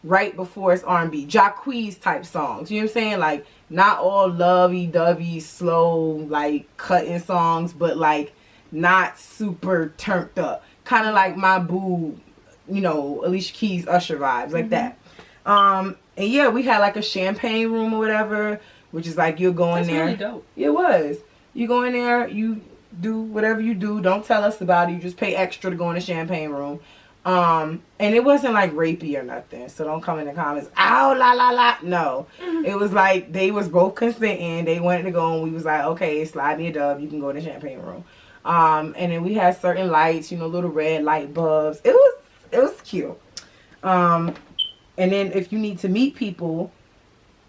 right before it's R&B, Jacquees type songs. You know what I'm saying? Like, not all lovey-dovey, slow, like cutting songs, but like not super turned up. Kind of like my boo, Alicia Keys, Usher vibes, like that. And yeah, we had like a champagne room or whatever. which is like you'll go in there. That's really dope. It was. You go in there, you do whatever you do. Don't tell us about it. You just pay extra to go in the champagne room. And it wasn't like rapey or nothing. So don't come in the comments, ow, la, la, la. No. It was like they was both consenting. They wanted to go and we was like, okay, slide me a dub. You can go in the champagne room. And then we had certain lights, you know, little red light bulbs. It was cute. And then if you need to meet people,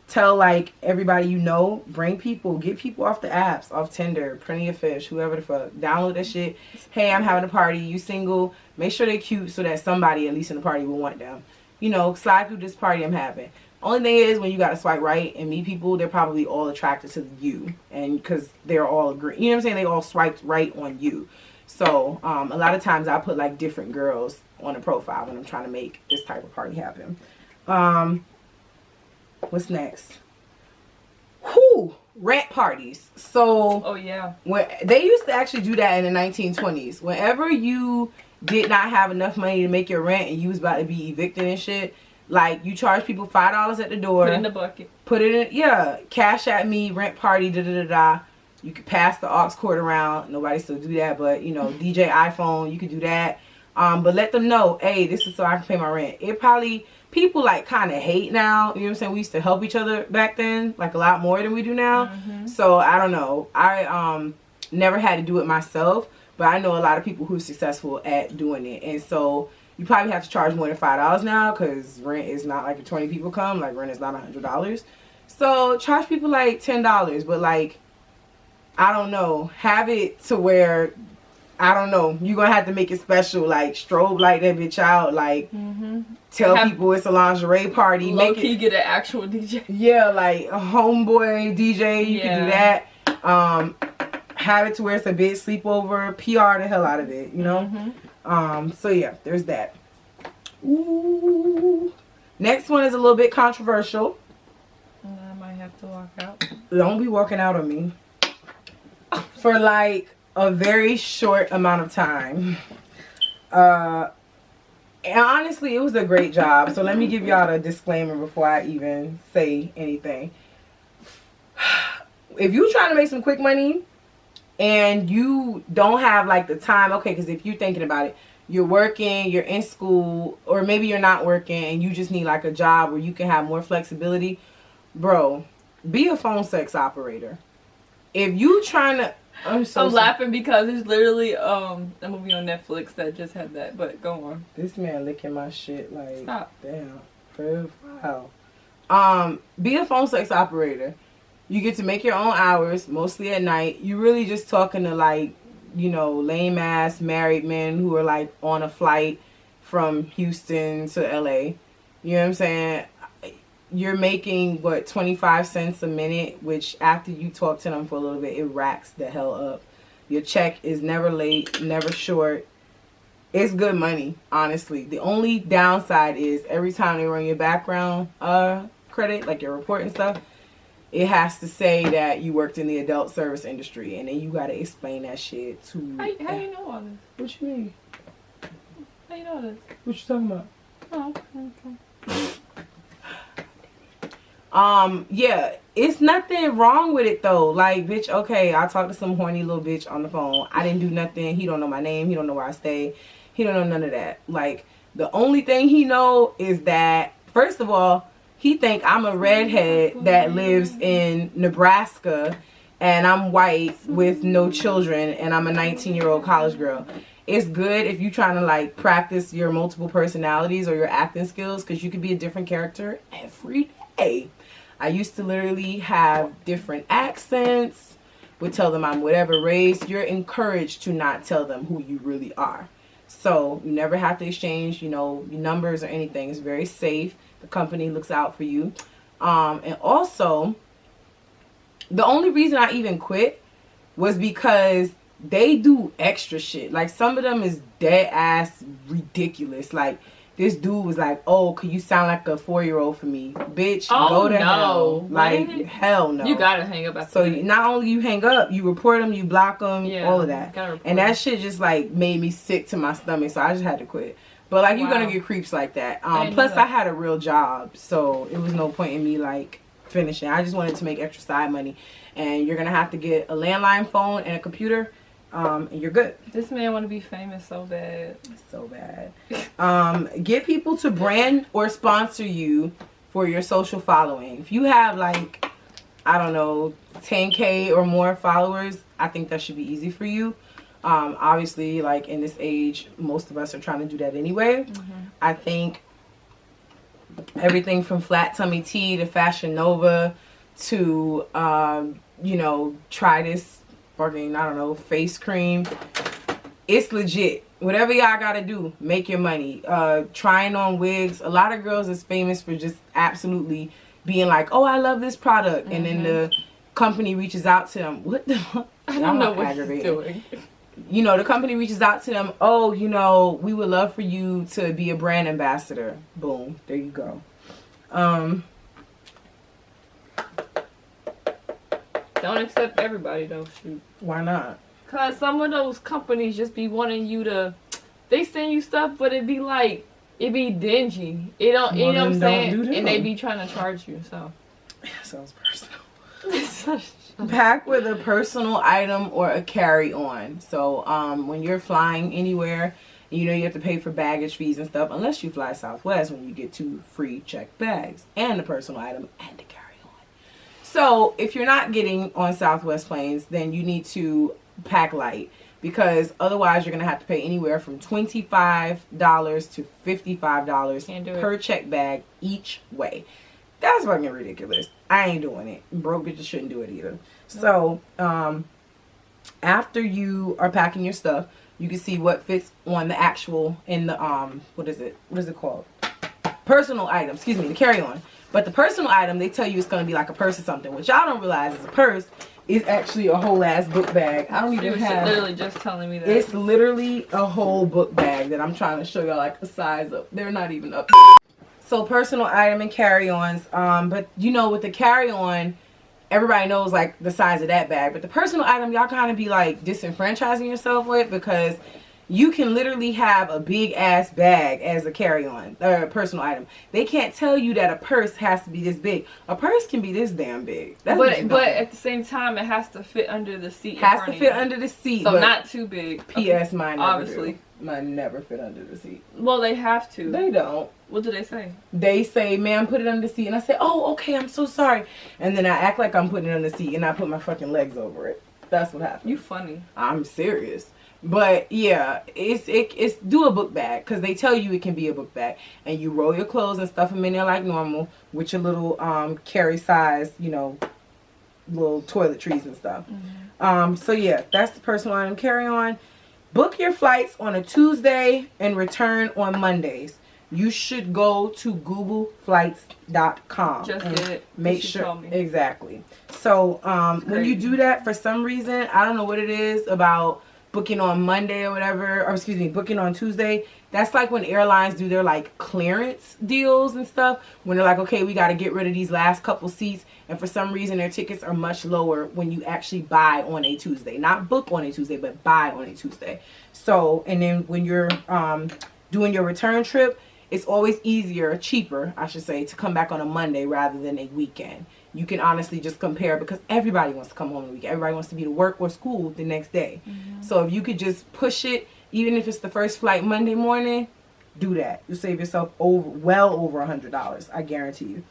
tell like everybody you know, bring people, get people off the apps, off Tinder, Plenty of Fish, whoever the fuck. Download that shit. Hey, I'm having a party. You single? Make sure they're cute so that somebody at least in the party will want them. You know, slide through this party I'm having. Only thing is when you got to swipe right and meet people, they're probably all attracted to you, and because they're all agree. You know what I'm saying? They all swiped right on you. So a lot of times I put like different girls on a profile when I'm trying to make this type of party happen. What's next? Whew, rent parties. So oh yeah, when they used to actually do that in the 1920s. Whenever you did not have enough money to make your rent and you was about to be evicted and shit, like you charge people $5 at the door. Put it in the bucket. Put it in, yeah. Cash at me, rent party, da da da da. You could pass the aux cord around. Nobody still do that, but you know, DJ iPhone, you could do that. But let them know, hey, this is so I can pay my rent. It probably, people like kind of hate now. You know what I'm saying? We used to help each other back then, like a lot more than we do now. So I don't know. I never had to do it myself, but I know a lot of people who are successful at doing it. And so you probably have to charge more than $5 now because rent is not like if 20 people come, like rent is not $100. So charge people like $10, but like, I don't know, have it to where, I don't know, you're going to have to make it special, like strobe light that bitch out, like tell people it's a lingerie party. Low key get an actual DJ. Yeah, like a homeboy DJ, you can do that. Have it to where it's a big sleepover, PR the hell out of it, you know? So yeah, there's that. Ooh. Next one is a little bit controversial. I might have to walk out. Don't be walking out on me. For like a very short amount of time. And honestly, it was a great job. So let me give y'all a disclaimer before I even say anything. If you're trying to make some quick money and you don't have like the time, okay, because if you're thinking about it, you're working, you're in school, or maybe you're not working and you just need like a job where you can have more flexibility, bro, be a phone sex operator. If you trying to, I'm laughing because there's literally a movie on Netflix that just had that, but go on. This man licking my shit like, stop. Damn, wow. Be a phone sex operator. You get to make your own hours, mostly at night. You really just talking to like, you know, lame ass married men who are like on a flight from Houston to LA. You know what I'm saying? You're making what, 25 cents a minute, which after you talk to them for a little bit, it racks the hell up. Your check is never late, never short. It's good money, honestly. The only downside is every time they run your background credit, like your report and stuff, it has to say that you worked in the adult service industry, and then you gotta explain that shit to. How you know all this? What you mean? How you know this? What you talking about? Oh, okay. Yeah, it's nothing wrong with it though. Like, bitch, okay, I talked to some horny little bitch on the phone. I didn't do nothing. He don't know my name. He don't know where I stay. He don't know none of that. Like, the only thing he know is that, first of all, he think I'm a redhead that lives in Nebraska and I'm white with no children and I'm a 19-year-old college girl. It's good if you're trying to like practice your multiple personalities or your acting skills, because you could be a different character every day. I used to literally have different accents, would tell them I'm whatever race. You're encouraged to not tell them who you really are. So you never have to exchange, you know, your numbers or anything. It's very safe. The company looks out for you. And also, the only reason I even quit was because they do extra shit. Like, some of them is dead ass ridiculous. Like, this dude was like, oh, could you sound like a 4-year-old for me? Bitch, go to hell. Like, hell no. You gotta hang up after So that. not only you hang up, you report them, you block them, all of that. And that shit just like made me sick to my stomach, so I just had to quit. But like, you're gonna get creeps like that. Plus I had a real job, so it was no point in me like finishing. I just wanted to make extra side money. And you're going to have to get a landline phone and a computer. And you're good. This man want to be famous so bad. So bad. Get people to brand or sponsor you for your social following. If you have like, I don't know, 10K or more followers, I think that should be easy for you. Obviously, like in this age, most of us are trying to do that anyway. I think everything from Flat Tummy Tea to Fashion Nova to, you know, try this fucking, I don't know, face cream. It's legit. Whatever y'all gotta do, make your money. Trying on wigs. A lot of girls is famous for just absolutely being like, oh, I love this product. And then the company reaches out to them. What the fuck? I don't know what he's doing. You know, the company reaches out to them. Oh, you know, we would love for you to be a brand ambassador. Boom. There you go. Don't accept everybody though, shoot. Why not? Cause some of those companies just be wanting you to, they send you stuff, but it be like, it be dingy. It don't, you know what I'm saying? And they be trying to charge you, so. Sounds personal. Pack with a personal item or a carry-on. So when you're flying anywhere, you know you have to pay for baggage fees and stuff, unless you fly Southwest, when you get 2 free checked bags and a personal item and a carry-on. So if you're not getting on Southwest planes, then you need to pack light, because otherwise you're gonna have to pay anywhere from $25 to $55 per check bag each way. That's fucking ridiculous. I ain't doing it. Broke bitches shouldn't do it either. So after you are packing your stuff, you can see what fits on the actual, in the what is it called, personal item, excuse me, the carry-on. But the personal item, they tell you it's gonna be like a purse or something, which y'all don't realize is a purse. It's actually a whole ass book bag. I don't even have. Literally just telling me that. It's literally a whole book bag that I'm trying to show y'all like the size of. They're not even up. So personal item and carry-ons. But you know, with the carry-on, everybody knows like the size of that bag. But the personal item, y'all kind of be like disenfranchising yourself with, because you can literally have a big ass bag as a carry-on or personal item. They can't tell you that a purse has to be this big. A purse can be this damn big. That's but at the same time, it has to fit under the seat. Has to fit under the seat. So not too big. P.S. Mine never obviously. Do. Mine never fit under the seat. Well, they have to. They don't. What do they say? They say, ma'am, put it under the seat. And I say, oh, okay, I'm so sorry. And then I act like I'm putting it on the seat and I put my fucking legs over it. That's what happens. You funny. I'm serious. But yeah, it's do a book bag, because they tell you it can be a book bag, and you roll your clothes and stuff them in there like normal with your little carry size, you know, little toiletries and stuff. So yeah, that's the personal item carry on. Book your flights on a Tuesday and return on Mondays. You should go to googleflights.com. Just did it. Make sure. Exactly. So when you do that, for some reason, I don't know what it is about booking on Monday or whatever, or excuse me, booking on Tuesday. That's like when airlines do their like clearance deals and stuff, when they're like, okay, we got to get rid of these last couple seats, and for some reason their tickets are much lower when you actually buy on a Tuesday. Not book on a Tuesday, but buy on a Tuesday. So, and then when you're doing your return trip, it's always easier, cheaper, I should say, to come back on a Monday rather than a weekend. You can honestly just compare, because everybody wants to come home on the weekend. Everybody wants to be to work or school the next day. So if you could just push it, even if it's the first flight Monday morning, do that. You'll save yourself well over $100. I guarantee you.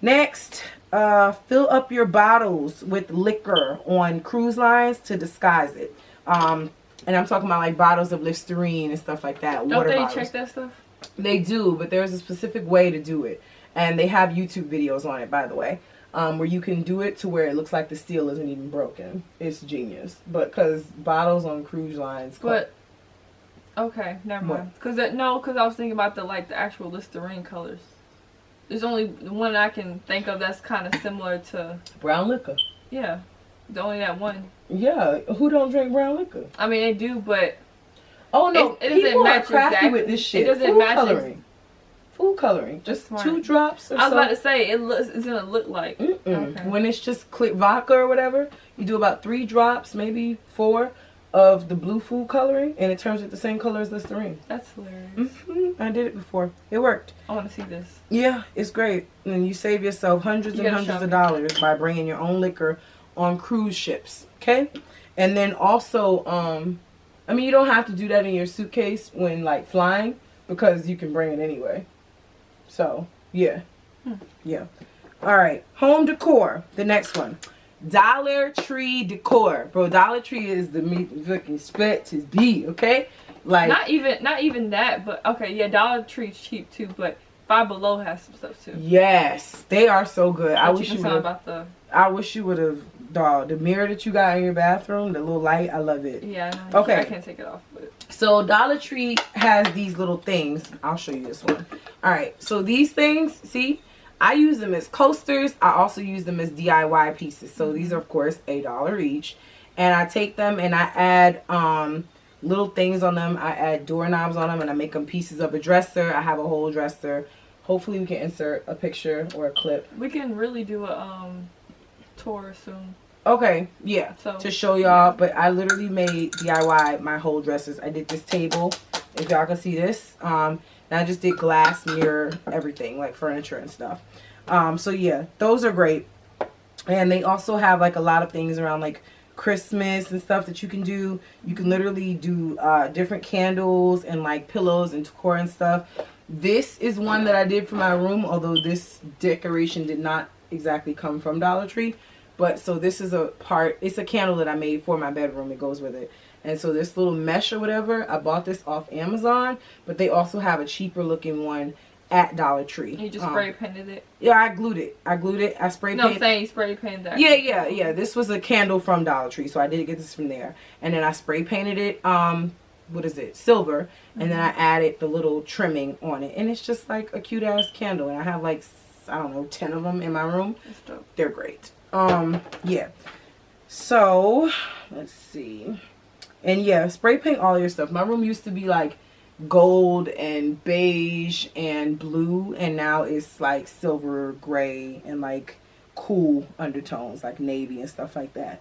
Next, fill up your bottles with liquor on cruise lines to disguise it. And I'm talking about like bottles of Listerine and stuff like that. Don't they check that stuff? They do, but there's a specific way to do it. And they have YouTube videos on it, by the way, where you can do it to where it looks like the steel isn't even broken. It's genius. But because bottles on cruise lines. But okay, never mind. Because I was thinking about the actual Listerine colors. There's only one I can think of that's kind of similar to brown liquor. Yeah, the only that one. Yeah, who don't drink brown liquor? I mean, they do, but oh no, it doesn't match exactly with this shit. It doesn't match coloring. Food coloring, just 2 drops or so. I was about to say, it's gonna look like. Okay. When it's just vodka or whatever, you do about 3 drops, maybe 4. of the blue food coloring, and it turns it the same color as Listerine. That's hilarious. I did it before. It worked. I want to see this. Yeah, it's great. And you save yourself hundreds and hundreds of dollars by bringing your own liquor on cruise ships. Okay? And then also, I mean, you don't have to do that in your suitcase when, like, flying, because you can bring it anyway. So, yeah. Yeah. All right. Home decor. The next one. Dollar Tree decor. Bro, Dollar Tree is the fucking spit to be, okay? Like, not even that, but okay, yeah, Dollar Tree's cheap too, but Five Below has some stuff too. yes, they are so good. I wish you would have, dog, the mirror that you got in your bathroom, the little light, I love it. Yeah, okay. I can't take it off, but so Dollar Tree has these little things. I'll show you this one. All right, so these things, see, I use them as coasters. I also use them as DIY pieces. So these are, of course, $1 each. And I take them and I add little things on them. I add doorknobs on them and I make them pieces of a dresser. I have a whole dresser. Hopefully we can insert a picture or a clip. We can really do a tour soon. Okay, yeah, so, to show y'all. But I literally made DIY my whole dressers. I did this table, if y'all can see this. And I just did glass, mirror, everything, like furniture and stuff. So yeah, those are great. And they also have like a lot of things around like Christmas and stuff that you can do. You can literally do different candles and like pillows and decor and stuff. This is one that I did for my room, although this decoration did not exactly come from Dollar Tree. But so this is a part, it's a candle that I made for my bedroom. It goes with it. And so this little mesh or whatever, I bought this off Amazon, but they also have a cheaper looking one at Dollar Tree. You just spray painted it? Yeah, I glued it. I spray painted. No, I'm saying spray painted that. Yeah. This was a candle from Dollar Tree, so I did get this from there. And then I spray painted it, what is it? Silver. And then I added the little trimming on it. And it's just like a cute ass candle. And I have like, I don't know, 10 of them in my room. They're great. Yeah. So, let's see. And yeah, spray paint all your stuff. My room used to be like gold and beige and blue, and now it's like silver, gray, and like cool undertones like navy and stuff like that.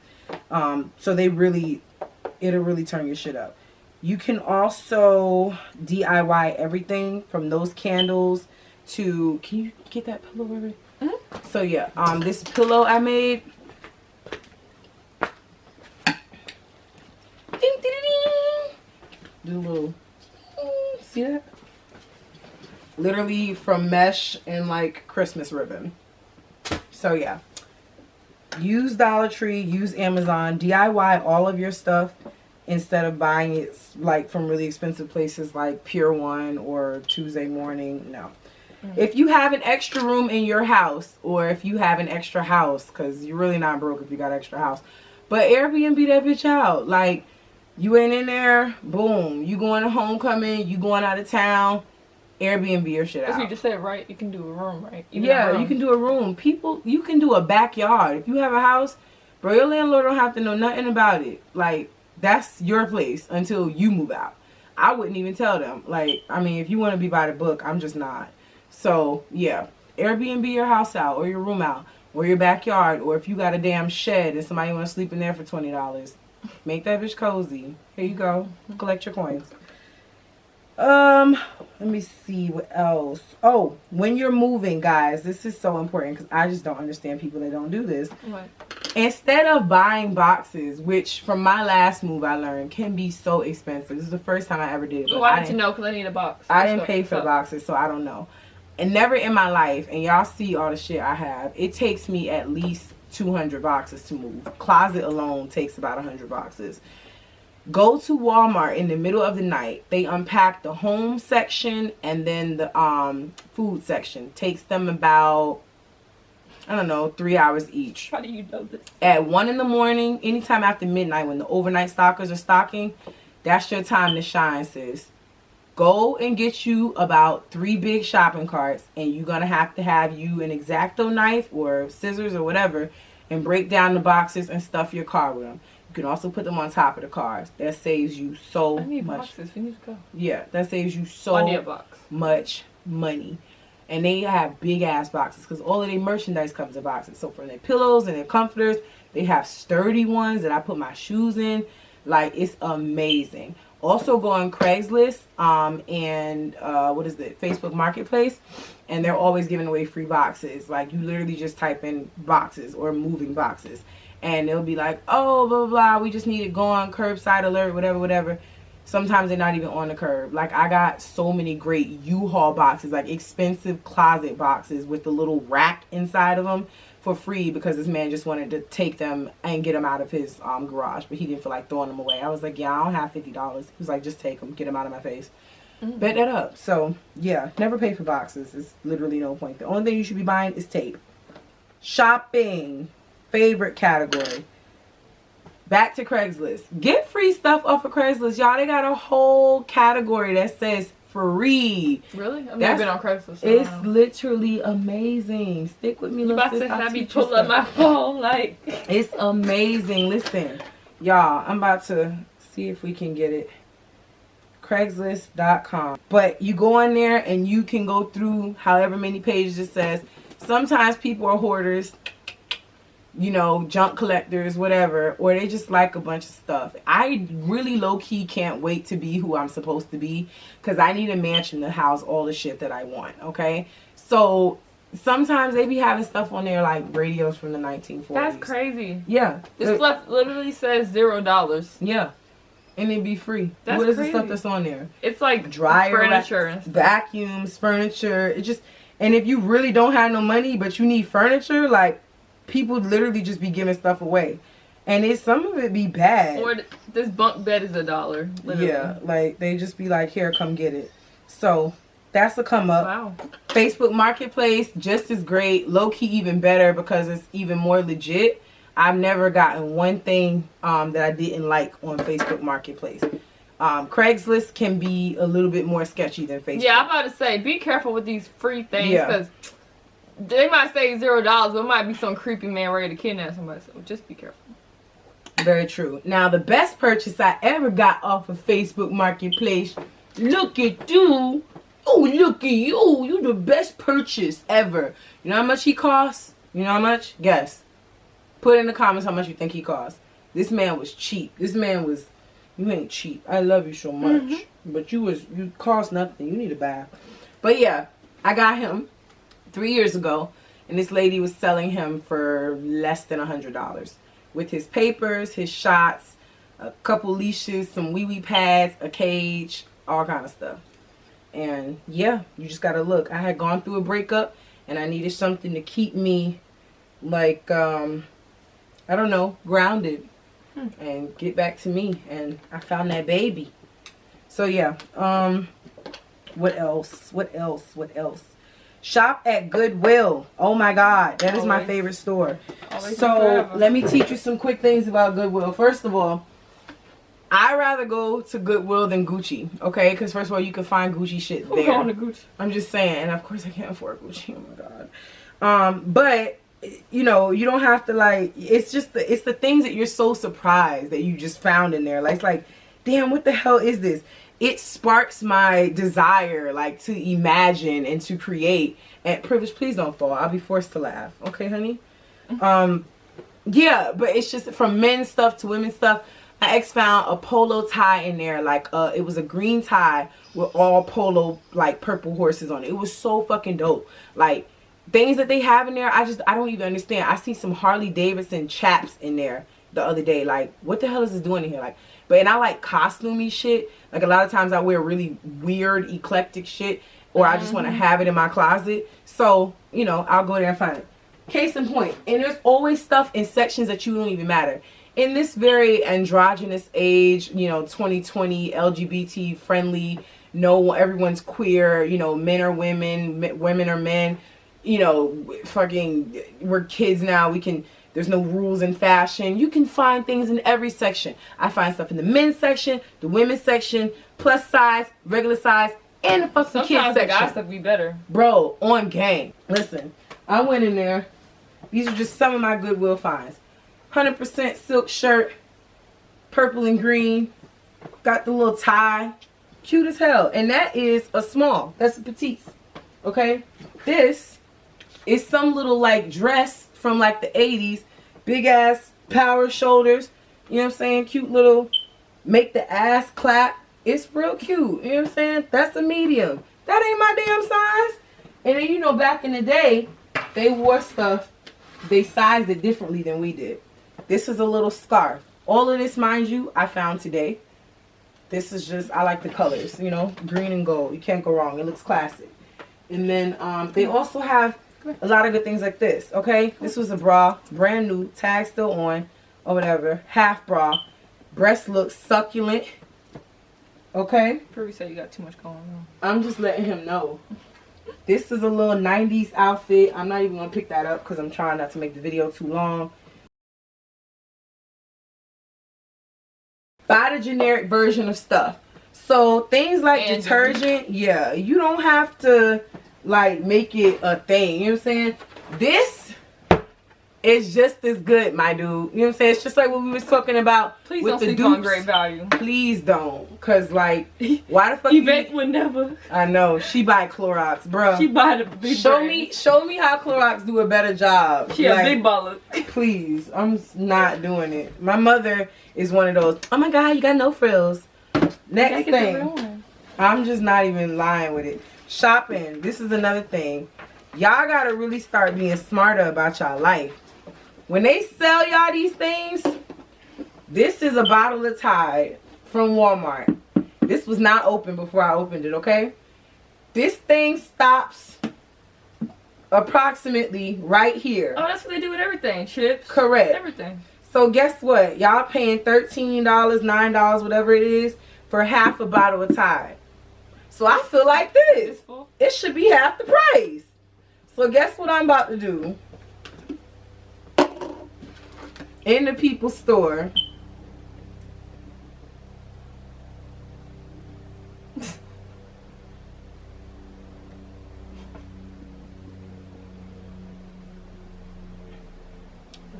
So it'll really turn your shit up. You can also DIY everything from those candles to, can you get that pillow, baby? So yeah, this pillow I made, do a little, see that? Literally from mesh and like Christmas ribbon. So yeah, use Dollar Tree, use Amazon, DIY all of your stuff instead of buying it like from really expensive places like Pier 1 or Tuesday Morning. No. If you have an extra room in your house, or if you have an extra house, because you're really not broke if you got extra house, but Airbnb that bitch out. Like, you ain't in there, boom, you going to homecoming, you going out of town, Airbnb your shit out. As you just said, right? You can do a room, right? You can do a room. People, you can do a backyard. If you have a house, bro, your landlord don't have to know nothing about it. Like, that's your place until you move out. I wouldn't even tell them. Like, I mean, if you want to be by the book, I'm just not. So, yeah, Airbnb your house out, or your room out, or your backyard, or if you got a damn shed and somebody want to sleep in there for $20, make that bitch cozy. Here you go. Collect your coins. Let me see what else. Oh, when you're moving, guys, this is so important because I just don't understand people that don't do this. What? Instead of buying boxes, which from my last move I learned can be so expensive. This is the first time I ever did it. Well, I need to know because I need a box. I didn't pay for the boxes, so I don't know. And never in my life, and y'all see all the shit I have, it takes me at least 200 boxes to move. Closet alone takes about 100 boxes. Go to Walmart in the middle of the night. They unpack the home section and then the food section. Takes them about, I don't know, 3 hours each. How do you know this? At 1 in the morning, anytime after midnight when the overnight stockers are stocking, that's your time to shine, sis. Go and get you about 3 big shopping carts, and you're going to have you an X-Acto knife or scissors or whatever and break down the boxes and stuff your car with them. You can also put them on top of the cars. That saves you so much. I need boxes. We need to go. Yeah, that saves you so much money. And they have big ass boxes because all of their merchandise comes in boxes. So from their pillows and their comforters, they have sturdy ones that I put my shoes in. Like, it's amazing. Also go on Craigslist and what is it, Facebook Marketplace, and they're always giving away free boxes. Like, you literally just type in boxes or moving boxes, and they'll be like, oh, blah, blah, blah, we just need it gone, curbside alert, whatever, whatever. Sometimes they're not even on the curb. Like, I got so many great U-Haul boxes, like expensive closet boxes with the little rack inside of them, for free, because this man just wanted to take them and get them out of his garage, but he didn't feel like throwing them away. I was like, yeah, I don't have $50. He was like, just take them, get them out of my face. Bet that up. So yeah, never pay for boxes. It's literally no point. The only thing you should be buying is tape. Shopping, favorite category. Back to Craigslist. Get free stuff off of Craigslist, y'all. They got a whole category that says free. Really? I've never been on Craigslist. So it's literally amazing. Stick with me. You about to have me pull up my phone, like. It's amazing. Listen, y'all, I'm about to see if we can get it. Craigslist.com. But you go on there and you can go through however many pages it says. Sometimes people are hoarders, you know, junk collectors, whatever, or they just like a bunch of stuff. I really low-key can't wait to be who I'm supposed to be, because I need a mansion to house all the shit that I want, okay? So sometimes they be having stuff on there like radios from the 1940s. That's crazy. Yeah. This stuff literally says $0. Yeah. And it'd be free. That's what is crazy. the stuff that's on there? It's like dryer, furniture and stuff. Vacuums, furniture. It just, and if you really don't have no money but you need furniture, like, people literally just be giving stuff away, and it's some of it be bad. Or this bunk bed is $1. Literally. Yeah, like they just be like, here, come get it. So that's a come up. Wow. Facebook Marketplace, just as great, low key even better, because it's even more legit. I've never gotten one thing that I didn't like on Facebook Marketplace. Craigslist can be a little bit more sketchy than Facebook. Yeah, I'm about to say, be careful with these free things, because Yeah. they might say $0, but it might be some creepy man ready to kidnap somebody. So just be careful. Very true. Now, the best purchase I ever got off of Facebook Marketplace. Look at you. Oh, look at you. You the best purchase ever. You know how much he costs? You know how much? Guess. Put in the comments how much you think he cost. This man was cheap. This man was, you ain't cheap. I love you so much. But you cost nothing. You need a bath. But yeah, I got him 3 years ago, and this lady was selling him for less than $100 with his papers, his shots, a couple leashes, some wee pads, a cage, all kind of stuff. And yeah, you just gotta look. I had gone through a breakup, and I needed something to keep me, like, I don't know, grounded and get back to me. And I found that baby. So yeah, what else? Shop at Goodwill. Oh my God, that is my favorite store. So let me teach you some quick things about Goodwill. First of all, I'd rather go to Goodwill than Gucci, okay? Because first of all, you can find Gucci shit there. Who's going to Gucci? I'm just saying, and of course I can't afford Gucci. Oh my God. But you know, you don't have to, like, it's just it's the things that you're so surprised that you just found in there. Like, it's like, damn, what the hell is this? It sparks my desire, like, to imagine and to create. And Privilege, please don't fall. I'll be forced to laugh. Okay, honey? Yeah, but it's just from men's stuff to women's stuff. My ex found a polo tie in there. Like, it was a green tie with all polo, like, purple horses on it. It was so fucking dope. Like, things that they have in there, I don't even understand. I see some Harley Davidson chaps in there the other day. Like, what the hell is this doing in here? Like, and I like costumey shit. Like, a lot of times I wear really weird, eclectic shit, or I just want to have it in my closet. So, you know, I'll go there and find it. Case in point. And there's always stuff in sections that you don't even matter. In this very androgynous age, you know, 2020, LGBT friendly, no, everyone's queer, you know, men are women, women are men, you know, fucking, we're kids now, there's no rules in fashion. You can find things in every section. I find stuff in the men's section, the women's section, plus size, regular size, and the fucking kids section. Sometimes the guys stuff be better. Bro, on game. Listen, I went in there. These are just some of my Goodwill finds. 100% silk shirt, purple and green. Got the little tie. Cute as hell. And that is a small. That's a petite. Okay? This is some little, like, dress from, like, the 80s. Big ass power shoulders. You know what I'm saying? Cute little make the ass clap. It's real cute. You know what I'm saying? That's a medium. That ain't my damn size. And then, you know, back in the day, they wore stuff, they sized it differently than we did. This is a little scarf. All of this, mind you, I found today. This is just, I like the colors, you know, green and gold. You can't go wrong. It looks classic. And then they also have a lot of good things like this, okay? This was a bra, brand new, tag still on, or whatever. Half bra. Breast looks succulent, okay? Pretty say you got too much going on. I'm just letting him know. This is a little 90s outfit. I'm not even going to pick that up because I'm trying not to make the video too long. Buy the generic version of stuff. So things like detergent, yeah, you don't have to like make it a thing. You know what I'm saying? This is just as good, my dude. You know what I'm saying? It's just like what we was talking about. Please with don't the sleep dupes. on Great Value. Please don't. Cause like, why the fuck Yvette would never. I know. She buy Clorox, bro. She buy the big Show me how Clorox do a better job. She a big baller. Please. I'm not doing it. My mother is one of those, oh my God, you got no frills. Next thing. I'm just not even lying with it. Shopping. This is another thing. Y'all gotta really start being smarter about y'all life. When they sell y'all these things, this is a bottle of Tide from Walmart. This was not open before I opened it, okay? This thing stops approximately right here. Oh, that's what they do with everything. Chips. Correct. Everything. So guess what? Y'all paying $13, $9, whatever it is, for half a bottle of Tide. So I feel like this. It should be half the price. So guess what I'm about to do? In the people's store.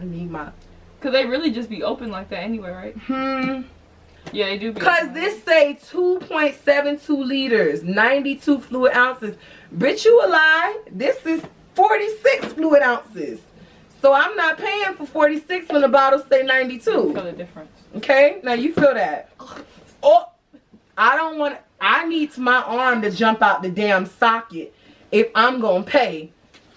I need my... Cause they really just be open like that anyway, right? Yeah, they do be. Cause this say 2.72 liters, 92 fluid ounces. Bitch, you a lie. This is 46 fluid ounces. So I'm not paying for 46 when the bottle say 92. I feel the difference. Okay, now you feel that. Oh, I don't want. I need my arm to jump out the damn socket if I'm gonna pay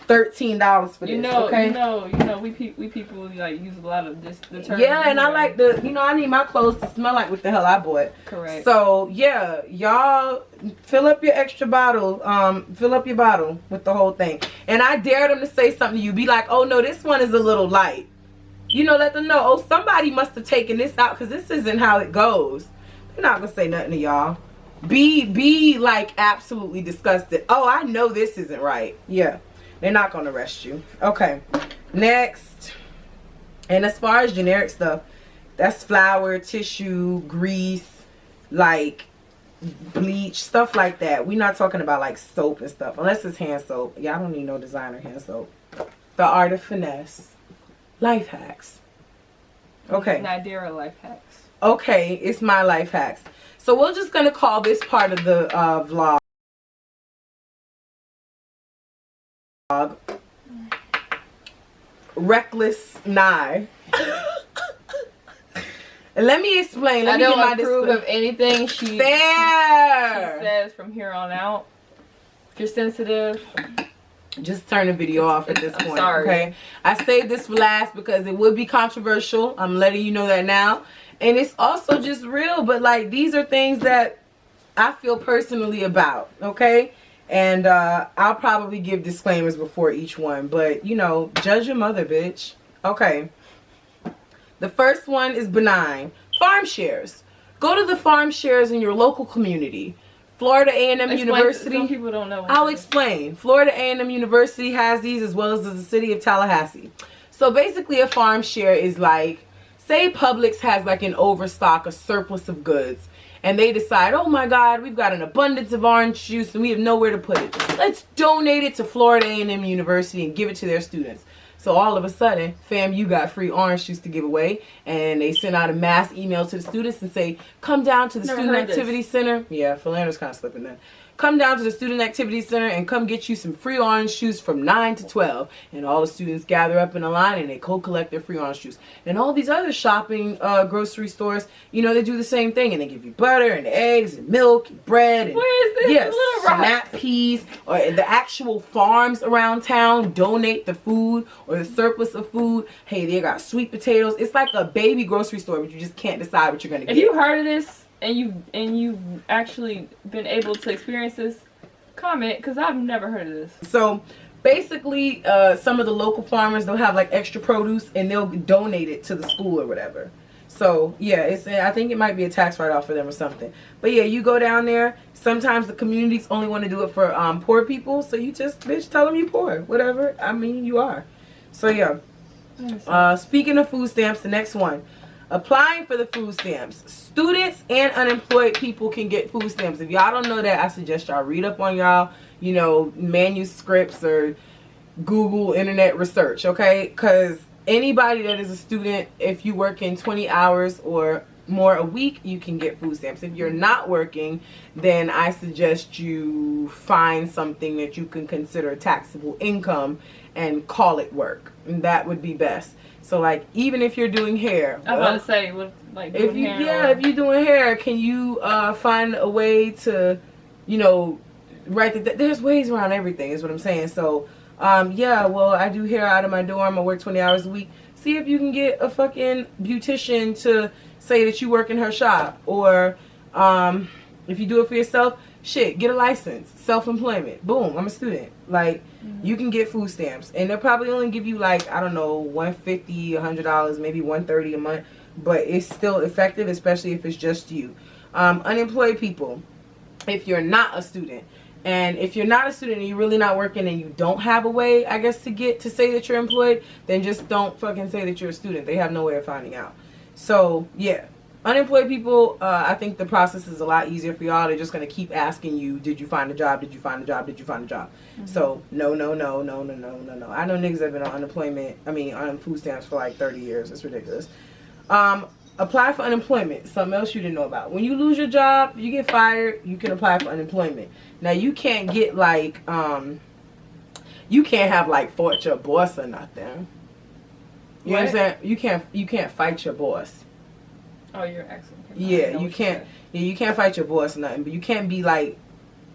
$13 for this. Okay. You know, we people like use a lot of this detergent. Yeah, and I like the, I need my clothes to smell like what the hell I bought. Correct. So yeah, y'all fill up your extra bottle. Fill up your bottle with the whole thing. And I dare them to say something to you. Be like, oh no, this one is a little light. You know, let them know. Oh, somebody must have taken this out because this isn't how it goes. They're not gonna say nothing to y'all. Be like absolutely disgusted. Oh, I know this isn't right. Yeah. They're not going to arrest you. Okay. Next. And as far as generic stuff, that's flour, tissue, grease, like bleach, stuff like that. We're not talking about like soap and stuff. Unless it's hand soap. Yeah, I don't need no designer hand soap. The art of finesse. Life hacks. Okay. Nadira life hacks. Okay. It's my life hacks. So we're just going to call this part of the vlog. Reckless Nye. Let me explain. Let me don't get my approve of anything she says from here on out. If you're sensitive, just turn the video off at this point. Sorry. Okay. I saved this for last because it would be controversial. I'm letting you know that now. And it's also just real, but like these are things that I feel personally about. Okay. And I'll probably give disclaimers before each one. But, you know, judge your mother, bitch. Okay. The first one is benign. Farm shares. Go to the farm shares in your local community. Florida A&M University. Some people don't know. I'll explain. Florida A&M University has these as well as the city of Tallahassee. So basically a farm share is like, say Publix has like an overstock, a surplus of goods. And they decide, oh my God, we've got an abundance of orange juice and we have nowhere to put it. Let's donate it to Florida A&M University and give it to their students. So all of a sudden, fam, you got free orange juice to give away. And they send out a mass email to the students and say, come down to the Student Activity Center. Yeah, Philander's kind of slipping then. come down to the Student Activity Center and come get you some free orange juice from 9 to 12. And all the students gather up in a line and they collect their free orange juice. And all these other shopping grocery stores, you know, they do the same thing. And they give you butter and eggs and milk and bread. And, where is this? yes, Little Rock? snap peas. Or the actual farms around town donate the food or the surplus of food. Hey, they got sweet potatoes. It's like a baby grocery store, but you just can't decide what you're going to get. If you heard of this, and you've actually been able to experience this, comment, because I've never heard of this. So basically, some of the local farmers, they'll have like extra produce and they'll donate it to the school or whatever. So yeah, I think it might be a tax write-off for them or something. But yeah, you go down there. Sometimes the communities only want to do it for poor people, so you just bitch tell them you poor, whatever. I mean, you are. So yeah. Speaking of food stamps, the next one. Applying for the food stamps. Students and unemployed people can get food stamps. If y'all don't know that, I suggest y'all read up on y'all, you know, manuscripts or Google internet research, okay? Because anybody that is a student, if you work in 20 hours or more a week, you can get food stamps. If you're not working, then I suggest you find something that you can consider taxable income and call it work. And that would be best. So like, even if you're doing hair, I was about to say, like, doing hair, if you're doing hair, can you find a way to, you know, write there's ways around everything is what I'm saying. So yeah, well, I do hair out of my dorm. I work 20 hours a week. See if you can get a fucking beautician to say that you work in her shop, or if you do it for yourself, shit, get a license, self-employment. Boom, I'm a student. Like, you can get food stamps, and they'll probably only give you like, I don't know, $150, $100, maybe $130 a month, but it's still effective, especially if it's just you. Unemployed people, if you're not a student, and if you're not a student and you're really not working and you don't have a way, I guess, to say that you're employed, then just don't fucking say that you're a student. They have no way of finding out. So yeah, unemployed people, I think the process is a lot easier for y'all. They're just going to keep asking you, did you find a job? Did you find a job? Did you find a job? So no. I know niggas that have been on on food stamps for like 30 years. It's ridiculous. Apply for unemployment. Something else you didn't know about. When you lose your job, you get fired, you can apply for unemployment. Now you can't get like, you can't have like fought your boss or nothing. You know what I'm saying? You can't fight your boss. Oh, you're excellent. Yeah, you can't. Yeah, you can't fight your boss or nothing, but you can't be like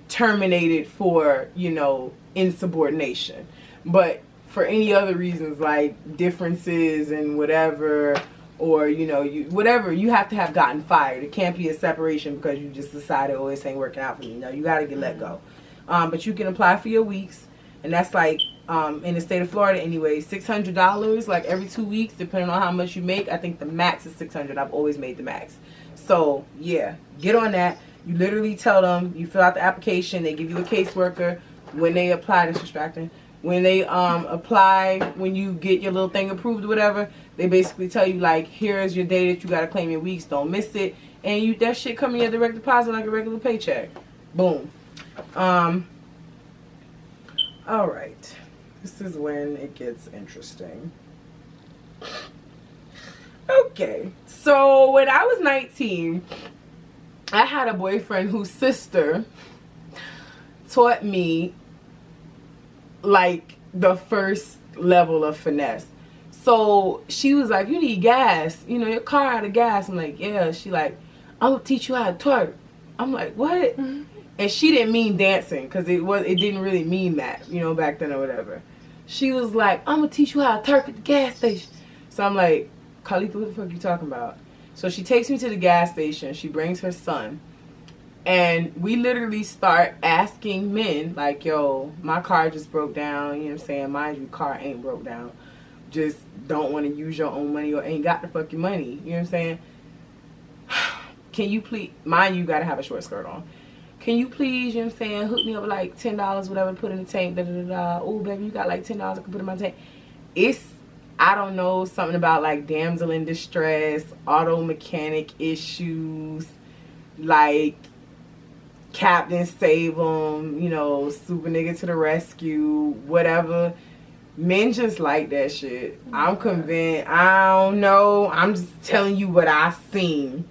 terminated for, you know, insubordination. But for any other reasons like differences and whatever, or you know, you have to have gotten fired. It can't be a separation because you just decided, oh, this ain't working out for me. No, you got to get let go. But you can apply for your weeks, and that's like in the state of Florida anyway, $600 like every 2 weeks, depending on how much you make. I think the max is $600. I've always made the max. So yeah, get on that. You literally tell them, you fill out the application, they give you a caseworker. When they apply, that's distracting. When they apply, when you get your little thing approved or whatever, they basically tell you like, here's your day that you gotta claim your weeks, don't miss it, and that shit come in your direct deposit like a regular paycheck. Boom. All right, this is when it gets interesting. Okay, so when I was 19, I had a boyfriend whose sister taught me like the first level of finesse. So she was like, you need gas, you know, your car out of gas. I'm like, yeah. She like, I'm gonna teach you how to twerk. I'm like, what? And she didn't mean dancing, because it didn't really mean that, you know, back then or whatever. She was like, I'm gonna teach you how to twerk at the gas station. So I'm like, Khalita, what the fuck are you talking about? So she takes me to the gas station. She brings her son. And we literally start asking men, like, yo, my car just broke down. You know what I'm saying? Mind you, car ain't broke down. Just don't want to use your own money or ain't got the fucking money. You know what I'm saying? Can you please, mind you, got to have a short skirt on. Can you please, you know what I'm saying, hook me up with like $10, whatever, put in the tank, da-da-da-da. Oh, baby, you got like $10 I can put in my tank. It's, I don't know, something about like damsel in distress, auto mechanic issues, like Captain Save 'em, you know, super nigga to the rescue, whatever. Men just like that shit. I'm convinced. I don't know. I'm just telling you what I seen.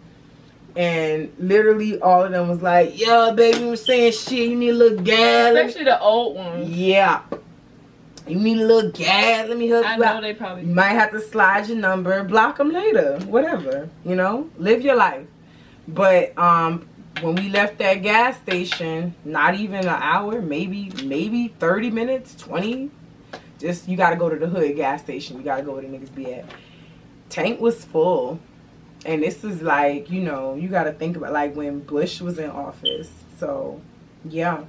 And literally all of them was like, yo, baby, you was saying shit. You need a little gas. Especially the old ones. Yeah. You need a little gas. Let me help you out. I know they probably You might have to slide your number. Block them later. Whatever. You know? Live your life. But when we left that gas station, not even an hour, maybe 30 minutes, 20. Just, you got to go to the hood gas station. You got to go where the niggas be at. Tank was full. And this is like, you know, you got to think about like when Bush was in office. So, yeah.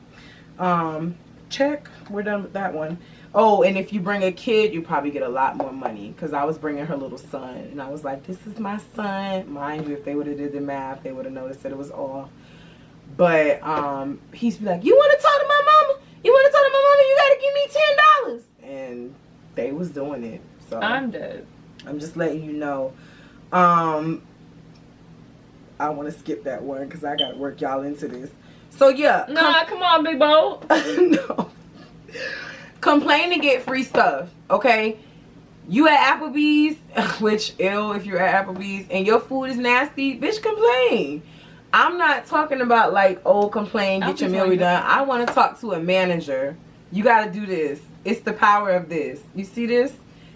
Check. We're done with that one. Oh, and if you bring a kid, you probably get a lot more money. Because I was bringing her little son. And I was like, this is my son. Mind you, if they would have did the math, they would have noticed that it was off. But he's be like, you want to talk to my mama? You want to talk to my mama? You got to give me $10. And they was doing it. So I'm dead. I'm just letting you know. I want to skip that one because I got to work y'all into this. So, yeah. Nah, come on, big boy. No. Complain to get free stuff, okay? You at Applebee's, which, if you're at Applebee's and your food is nasty, bitch, complain. I'm not talking about like, oh, complain, get your meal redone. I want to talk to a manager. You got to do this. It's the power of this. You see this?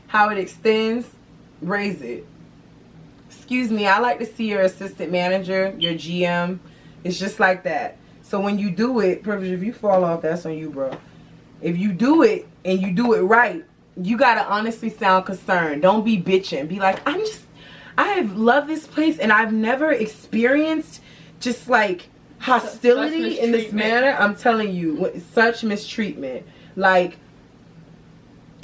How it extends? Raise it. Excuse me, I like to see your assistant manager, your GM. It's just like that. So when you do it, Privilege, if you fall off, that's on you, bro. If you do it and you do it right, you got to honestly sound concerned. Don't be bitching. Be like, I have loved this place and I've never experienced just like hostility in this manner. I'm telling you, such mistreatment. Like,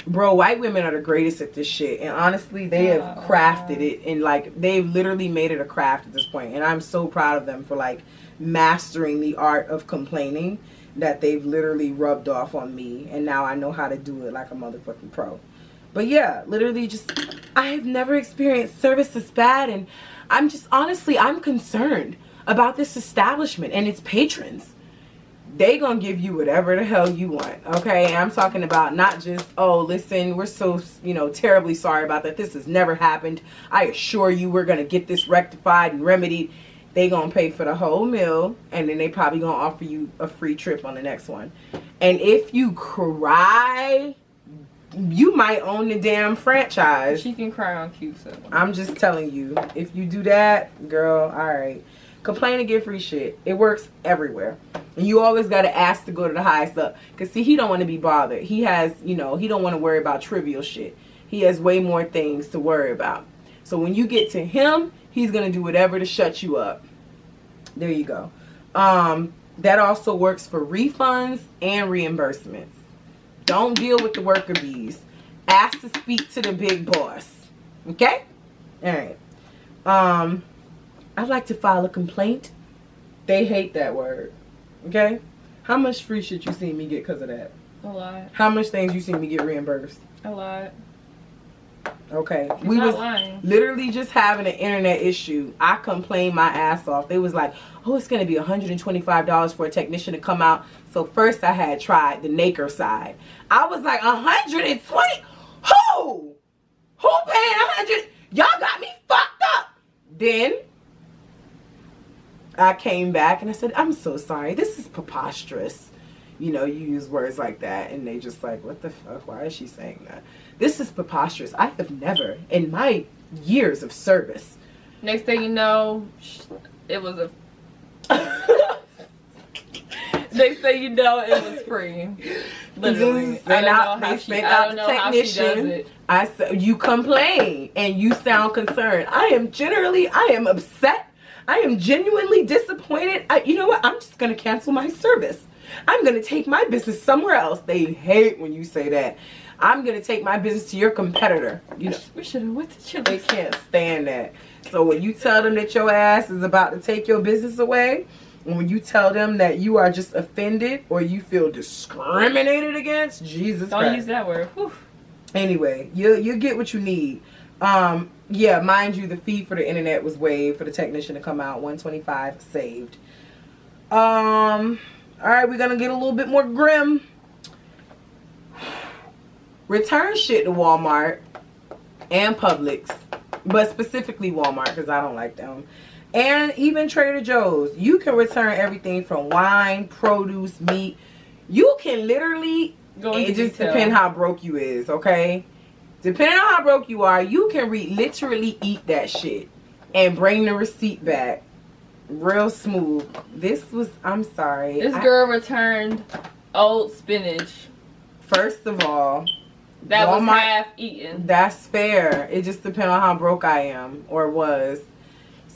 bro, white women are the greatest at this shit. And honestly, they have crafted it. And like, they've literally made it a craft at this point. And I'm so proud of them for like mastering the art of complaining that they've literally rubbed off on me. And now I know how to do it like a motherfucking pro. But yeah, literally just, I have never experienced service this bad. And I'm just, honestly, I'm concerned about this establishment and its patrons. They gonna give you whatever the hell you want, okay? And I'm talking about not just, oh, listen, we're so, you know, terribly sorry about that. This has never happened. I assure you we're gonna get this rectified and remedied. They gonna pay for the whole meal, and then they probably gonna offer you a free trip on the next one. And if you cry, you might own the damn franchise. She can cry on cue, so. I'm just telling you, if you do that, girl, all right. Complain and get free shit. It works everywhere. And you always got to ask to go to the highest up. Because, see, he don't want to be bothered. He has, you know, he don't want to worry about trivial shit. He has way more things to worry about. So when you get to him, he's going to do whatever to shut you up. There you go. That also works for refunds and reimbursements. Don't deal with the worker bees. Ask to speak to the big boss. Okay? All right. I'd like to file a complaint. They hate that word. Okay? How much free shit you seen me get because of that? A lot. How much things you seen me get reimbursed? A lot. Okay. He's we was lying. Literally just having an internet issue. I complained my ass off. They was like, oh, it's going to be $125 for a technician to come out. So first I had tried the Naker side. I was like, 120? Who? Who paying 100? Y'all got me fucked up. Then I came back and I said, I'm so sorry. This is preposterous. You know, you use words like that and they just like, what the fuck? Why is she saying that? This is preposterous. I have never, in my years of service. Next thing you know, it was next thing you know, it was free. Literally. I don't know how she does it. I said, you complain and you sound concerned. I am upset. I am genuinely disappointed. You know what? I'm just going to cancel my service. I'm going to take my business somewhere else. They hate when you say that. I'm going to take my business to your competitor. You know, we should have went to Chili's. They can't stand that. So when you tell them that your ass is about to take your business away, and when you tell them that you are just offended or you feel discriminated against, Jesus Christ. Don't use that word. Whew. Anyway, you get what you need. Yeah, mind you, the fee for the internet was waived for the technician to come out. $125 saved. All right, we're gonna get a little bit more grim. Return shit to Walmart and Publix, but specifically Walmart because I don't like them. And even Trader Joe's, you can return everything from wine, produce, meat. You can literally, it just depends how broke you is, okay? Depending on how broke you are, you can literally eat that shit and bring the receipt back real smooth. This was, I'm sorry. This girl returned old spinach. First of all, that Walmart, was half eaten. That's fair. It just depends on how broke I am or was.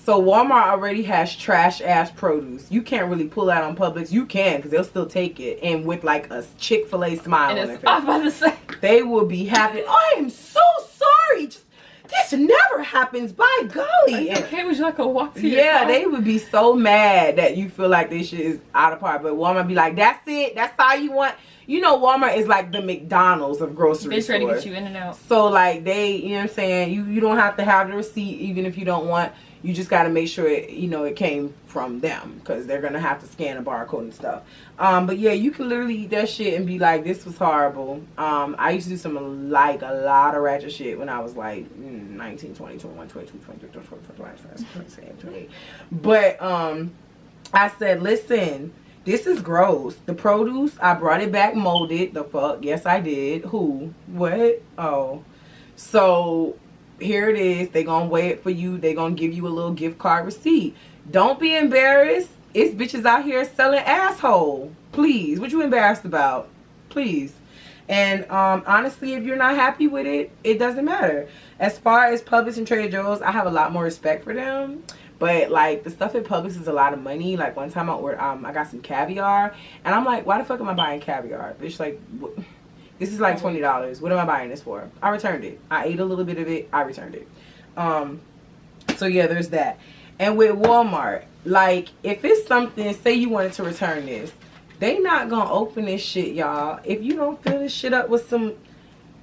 So Walmart already has trash ass produce. You can't really pull that on Publix. You can, because they'll still take it, and with like a Chick-fil-A smile on their face. I was about to say, they will be happy. I am so sorry. This never happens. By golly. Okay, would you like a walk to your car? They would be so mad that you feel like this shit is out of part. But Walmart be like, that's it. That's all you want. You know, Walmart is like the McDonald's of grocery stores. They're trying to get you in and out. So like you know what I'm saying? You don't have to have the receipt even if you don't want. You just got to make sure it came from them, because they're gonna have to scan a barcode and stuff. But yeah, you can literally eat that shit and be like, this was horrible. I used to do some a lot of ratchet shit when I was like 19, 20, 21, 22, 23, 24, 25, 26, 28. But I said, listen, this is gross. The produce, I brought it back molded. The fuck? Yes, I did. Who? What? Oh. So here it is. They gonna weigh it for you. They gonna give you a little gift card receipt. Don't be embarrassed. It's bitches out here selling asshole. Please. What you embarrassed about? Please. And honestly, if you're not happy with it, it doesn't matter. As far as Publix and Trader Joe's, I have a lot more respect for them. But like the stuff at Publix is a lot of money. Like one time I got some caviar, and I'm like, why the fuck am I buying caviar? Bitch, like, this is like $20. What am I buying this for? I returned it. I ate a little bit of it. I returned it. So yeah, there's that. And with Walmart, like if it's something, say you wanted to return this, they not gonna open this shit, y'all. If you don't fill this shit up with some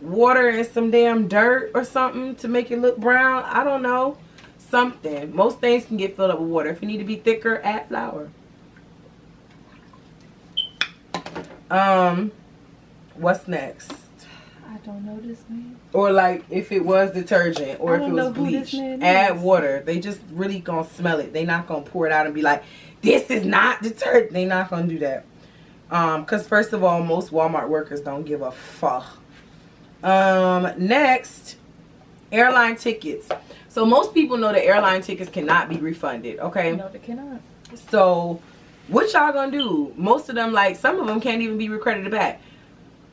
water and some damn dirt or something to make it look brown, I don't know. Something. Most things can get filled up with water. If you need to be thicker, add flour. What's next? I don't know this name. Or like if it was detergent or if it was bleach, add water. They just really gonna smell it. They not gonna pour it out and be like, this is not detergent. They not gonna do that. Because first of all, most Walmart workers don't give a fuck. Next, airline tickets. So most people know that airline tickets cannot be refunded, okay? No, they cannot. So what y'all gonna do? Most of them, like some of them can't even be recredited back.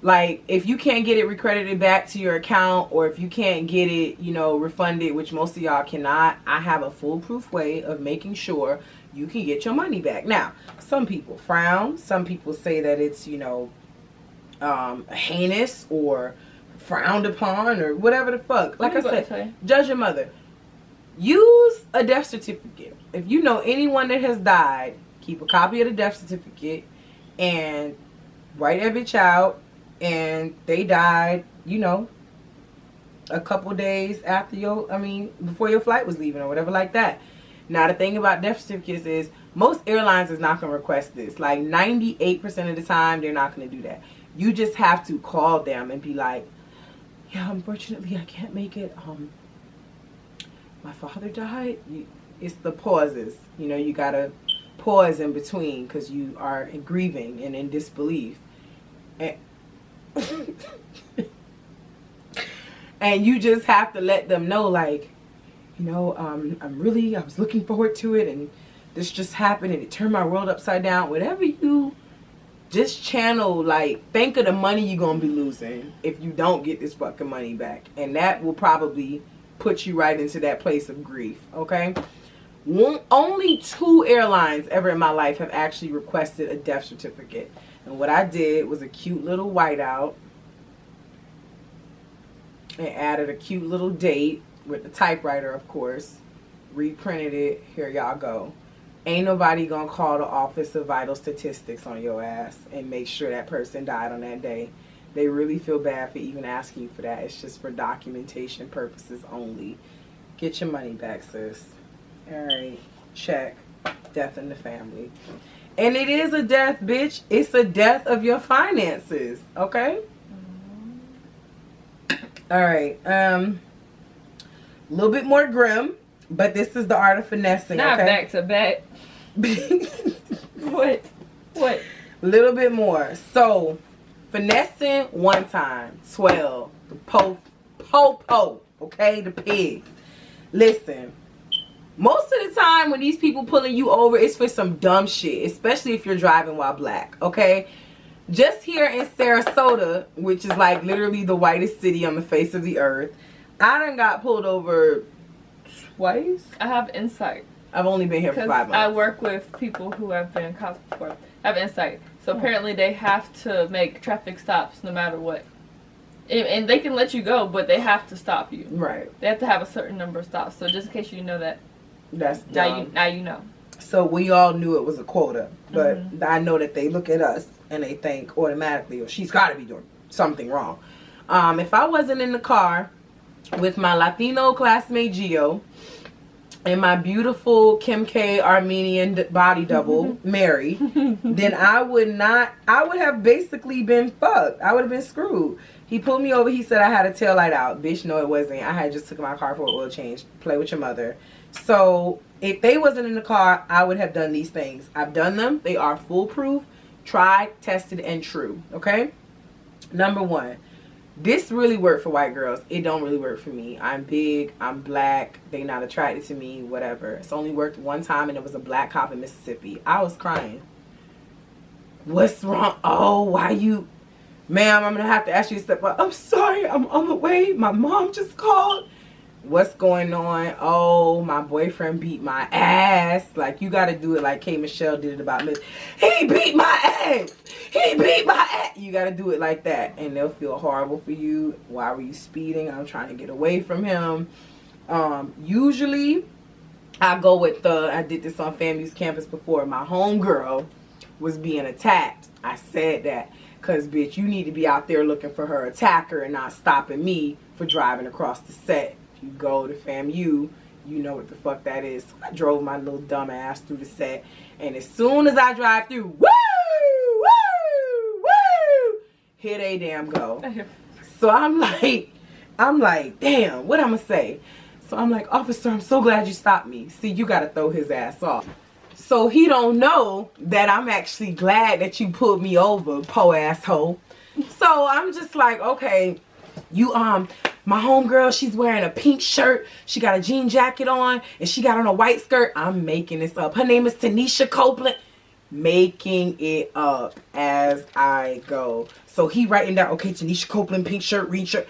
Like if you can't get it recredited back to your account, or if you can't get it, refunded, which most of y'all cannot, I have a foolproof way of making sure you can get your money back. Now, some people frown. Some people say that it's, heinous or frowned upon or whatever the fuck. Like I said, judge your mother. Use a death certificate. If you know anyone that has died, keep a copy of the death certificate and write that bitch out. And they died, a couple days after before your flight was leaving or whatever like that. Now, the thing about death certificates is most airlines is not going to request this. Like 98% of the time, they're not going to do that. You just have to call them and be like, yeah, unfortunately, I can't make it. My father died. It's the pauses. You got to pause in between because you are grieving and in disbelief. And you just have to let them know, like, I was looking forward to it, and this just happened, and it turned my world upside down. Whatever you just channel, like, think of the money you're gonna be losing if you don't get this fucking money back, and that will probably put you right into that place of grief. Okay. Only 2 airlines ever in my life have actually requested a death certificate. And what I did was a cute little whiteout and added a cute little date with the typewriter, of course. Reprinted it. Here y'all go. Ain't nobody gonna call the Office of Vital Statistics on your ass and make sure that person died on that day. They really feel bad for even asking you for that. It's just for documentation purposes only. Get your money back, sis. Alright. Check. Death in the family. And it is a death, bitch. It's a death of your finances. Okay? Alright. A little bit more grim. But this is the art of finessing, Not okay? back to back. What? What? Little bit more. So, finessing one time. 12. The po, okay? The pig. Listen. Most of the time when these people pulling you over, it's for some dumb shit. Especially if you're driving while black, okay? Just here in Sarasota, which is like literally the whitest city on the face of the earth, I done got pulled over twice. I have insight. I've only been here for 5 months. I work with people who have been cops before. I have insight. So apparently they have to make traffic stops no matter what. And they can let you go, but they have to stop you. Right. They have to have a certain number of stops. So just in case you know that. That's dumb. Now you know. So we all knew it was a quota, but I know that they look at us and they think automatically, oh, she's got to be doing something wrong. If I wasn't in the car with my Latino classmate Gio and my beautiful Kim K Armenian body double Mary, then I would have basically been fucked. I would have been screwed. He pulled me over. He said I had a tail light out. Bitch, no it wasn't. I had just took my car for an oil change. Play with your mother. So if they wasn't in the car, I would have done these things. I've done them. They are foolproof, tried, tested, and true. Okay? Number one, this really worked for white girls. It don't really work for me. I'm big. I'm black. They not attracted to me. Whatever. It's only worked one time, and it was a black cop in Mississippi. I was crying. What's wrong? Oh, why you... Ma'am, I'm going to have to ask you to step up. I'm sorry. I'm on the way. My mom just called. What's going on? Oh, my boyfriend beat my ass. Like, you got to do it like K. Michelle did it about Miss. He beat my ass. He beat my ass. You got to do it like that. And they'll feel horrible for you. Why were you speeding? I'm trying to get away from him. Usually, I go with I did this on FAMU's campus before. My homegirl was being attacked. I said that. Because, bitch, you need to be out there looking for her attacker and not stopping me for driving across the set. If you go to FAMU, you know what the fuck that is. So I drove my little dumb ass through the set. And as soon as I drive through, woo, woo, woo, here they damn go. So I'm like, damn, what I'm going to say? So I'm like, officer, I'm so glad you stopped me. See, you got to throw his ass off. So he don't know that I'm actually glad that you pulled me over, po asshole. So I'm just like, okay, you my homegirl, she's wearing a pink shirt, she got a jean jacket on, and she got on a white skirt. I'm making this up. Her name is Tanisha Copeland. Making it up as I go. So he writing down, okay, Tanisha Copeland, pink shirt, green shirt.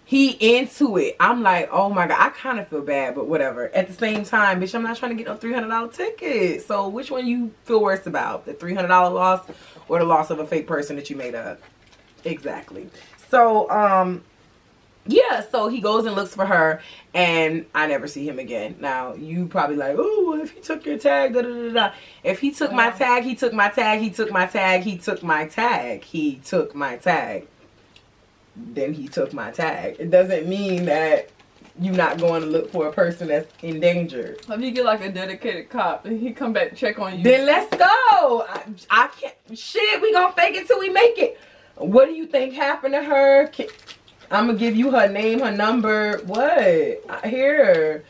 He into it. I'm like, oh my God. I kind of feel bad, but whatever. At the same time, bitch, I'm not trying to get no $300 ticket. So which one you feel worse about? The $300 loss or the loss of a fake person that you made up? Exactly. So, yeah. So he goes and looks for her and I never see him again. Now, you probably like, oh, well, if he took your tag, da da da da. If he took my tag, he took my tag, he took my tag, he took my tag, he took my tag. Then he took my tag. It doesn't mean that you're not going to look for a person that's endangered. If you get like a dedicated cop and he come back to check on you, then let's go. I can't. Shit, we gonna fake it till we make it. What do you think happened to her? I'm gonna give you her name, her number. What? Here.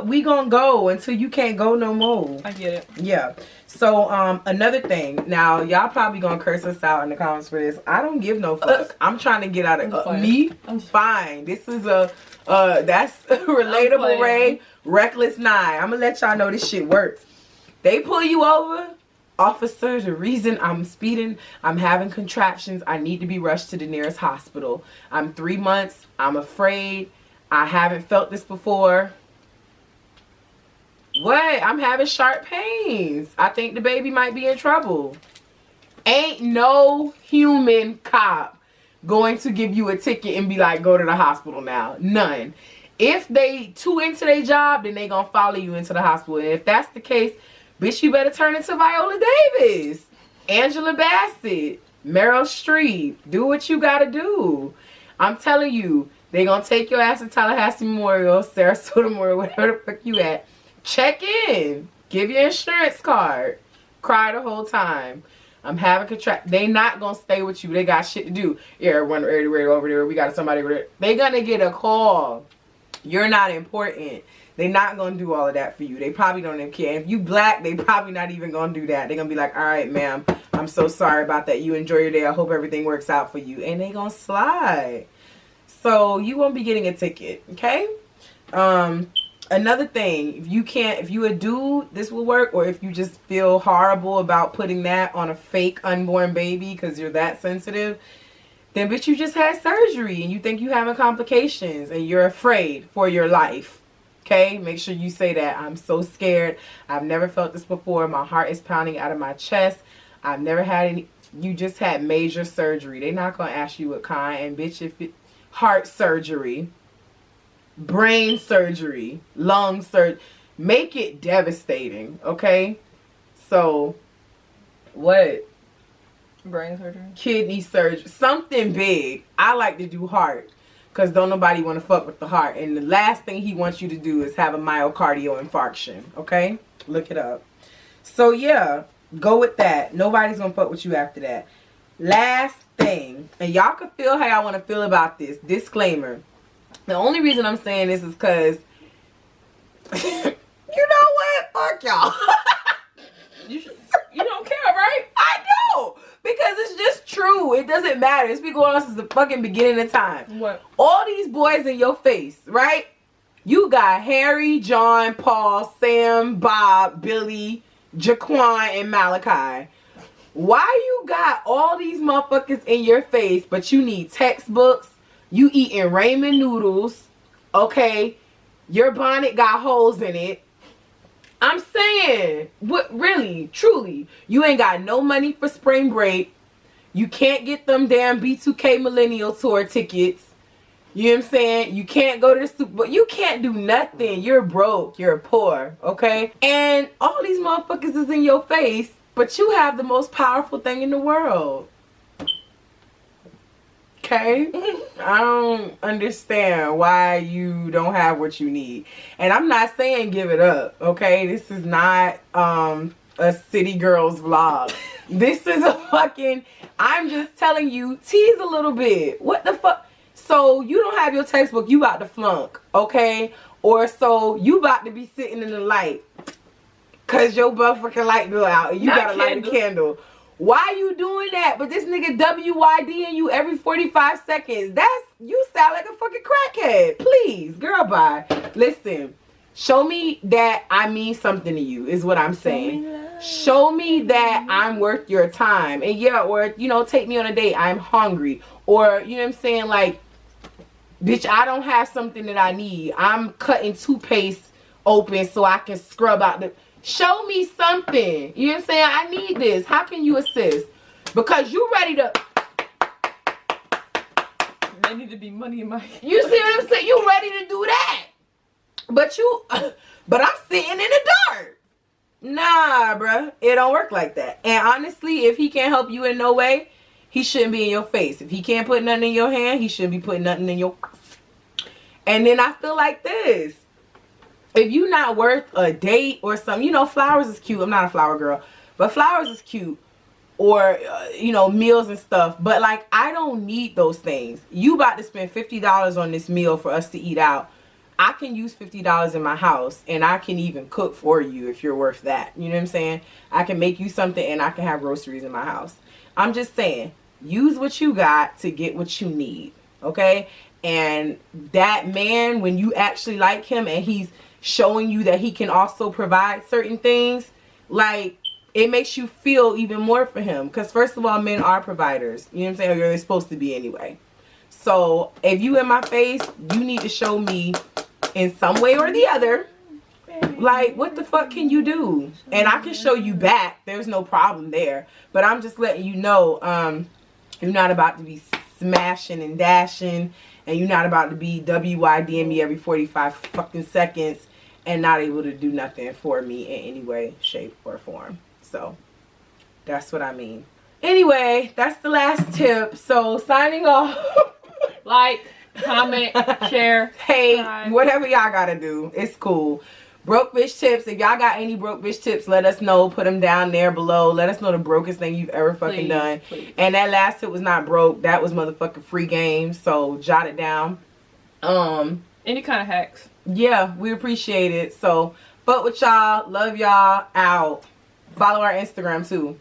We gonna go until you can't go no more. I get it. Yeah. So, another thing. Now, y'all probably gonna curse us out in the comments for this. I don't give no fuck. I'm trying to get out of me. I'm fine. This is that's relatable Ray, reckless 9. I'm gonna let y'all know this shit works. They pull you over, officer. The reason I'm speeding, I'm having contractions. I need to be rushed to the nearest hospital. I'm 3 months. I'm afraid. I haven't felt this before. What? I'm having sharp pains. I think the baby might be in trouble. Ain't no human cop going to give you a ticket and be like, go to the hospital now. None. If they too into their job, then they gonna follow you into the hospital. And if that's the case, bitch, you better turn into Viola Davis, Angela Bassett, Meryl Streep. Do what you gotta do. I'm telling you, they gonna take your ass to Tallahassee Memorial, Sarasota Memorial, whatever the fuck you at. Check in. Give your insurance card. Cry the whole time. I'm having contract. They not gonna stay with you. They got shit to do. Yeah, run right over there. We got somebody over there. They gonna get a call. You're not important. They're not going to do all of that for you. They probably don't even care. If you black, they probably not even going to do that. They're going to be like, all right, ma'am, I'm so sorry about that. You enjoy your day. I hope everything works out for you. And they going to slide. So you won't be getting a ticket, okay? Another thing, if you a dude, this will work. Or if you just feel horrible about putting that on a fake unborn baby because you're that sensitive, then bitch, you just had surgery and you think you having complications and you're afraid for your life. Okay, make sure you say that. I'm so scared. I've never felt this before. My heart is pounding out of my chest. I've never had any. You just had major surgery. They're not gonna ask you what kind. And bitch, if it, heart surgery, brain surgery, lung surgery, make it devastating. Okay, so what? Brain surgery, kidney surgery, something big. I like to do heart because don't nobody want to fuck with the heart. And the last thing he wants you to do is have a myocardial infarction. Okay, look it up. So yeah, go with that. Nobody's gonna fuck with you after that. Last thing, and y'all can feel how y'all want to feel about this. Disclaimer: the only reason I'm saying this is because you know what? Fuck y'all. you don't care, right? I do. Because it's just true. It doesn't matter. It's been going on since the fucking beginning of time. What? All these boys in your face, right? You got Harry, John, Paul, Sam, Bob, Billy, Jaquan, and Malachi. Why you got all these motherfuckers in your face, but you need textbooks? You eating ramen noodles, okay? Your bonnet got holes in it. I'm saying, what, really, truly, you ain't got no money for spring break. You can't get them damn B2K Millennial Tour tickets. You know what I'm saying? You can't go to the Super Bowl. You can't do nothing. You're broke. You're poor, okay? And all these motherfuckers is in your face, but you have the most powerful thing in the world. Okay? I don't understand why you don't have what you need. And I'm not saying give it up, okay? This is not a city girls vlog. This is a fucking, I'm just telling you, tease a little bit. What the fuck? So you don't have your textbook, you about to flunk, okay? Or so you about to be sitting in the light because your motherfucking light bill out and you gotta light a candle. Why you doing that? But this nigga WYDing you every 45 seconds. You sound like a fucking crackhead. Please, girl, bye. Listen, show me that I mean something to you is what I'm saying. Show me that I'm worth your time. And yeah, or, you know, take me on a date. I'm hungry. Or, you know what I'm saying? Like, bitch, I don't have something that I need. I'm cutting toothpaste open so I can scrub out the... Show me something. You know what I'm saying? I need this. How can you assist? Because you ready to... There need to be money in my... You see what I'm saying? You ready to do that. But you... But I'm sitting in the dark. Nah, bruh. It don't work like that. And honestly, if he can't help you in no way, he shouldn't be in your face. If he can't put nothing in your hand, he shouldn't be putting nothing in your... And then I feel like this. If you're not worth a date or something, you know, flowers is cute. I'm not a flower girl, but flowers is cute. Or, you know, meals and stuff. But, like, I don't need those things. You about to spend $50 on this meal for us to eat out. I can use $50 in my house, and I can even cook for you if you're worth that. You know what I'm saying? I can make you something, and I can have groceries in my house. I'm just saying, use what you got to get what you need, okay? And that man, when you actually like him and he's showing you that he can also provide certain things, like, it makes you feel even more for him. Because first of all, men are providers. You know what I'm saying? Or they're supposed to be anyway. So if you in my face, you need to show me in some way or the other, like, what the fuck can you do? And I can show you back. There's no problem there. But I'm just letting you know, you're not about to be smashing and dashing. And you're not about to be WYDing me every 45 fucking seconds and not able to do nothing for me in any way, shape, or form. So, that's what I mean. Anyway, that's the last tip. So, signing off. Like, comment, share, hey, subscribe. Whatever y'all gotta do. It's cool. Broke bitch tips. If y'all got any broke bitch tips, let us know. Put them down there below. Let us know the brokest thing you've ever fucking done. Please. And that last tip was not broke. That was motherfucking free game. So, jot it down. Any kind of hacks. Yeah, we appreciate it. So, fuck with y'all. Love y'all. Out. Follow our Instagram too.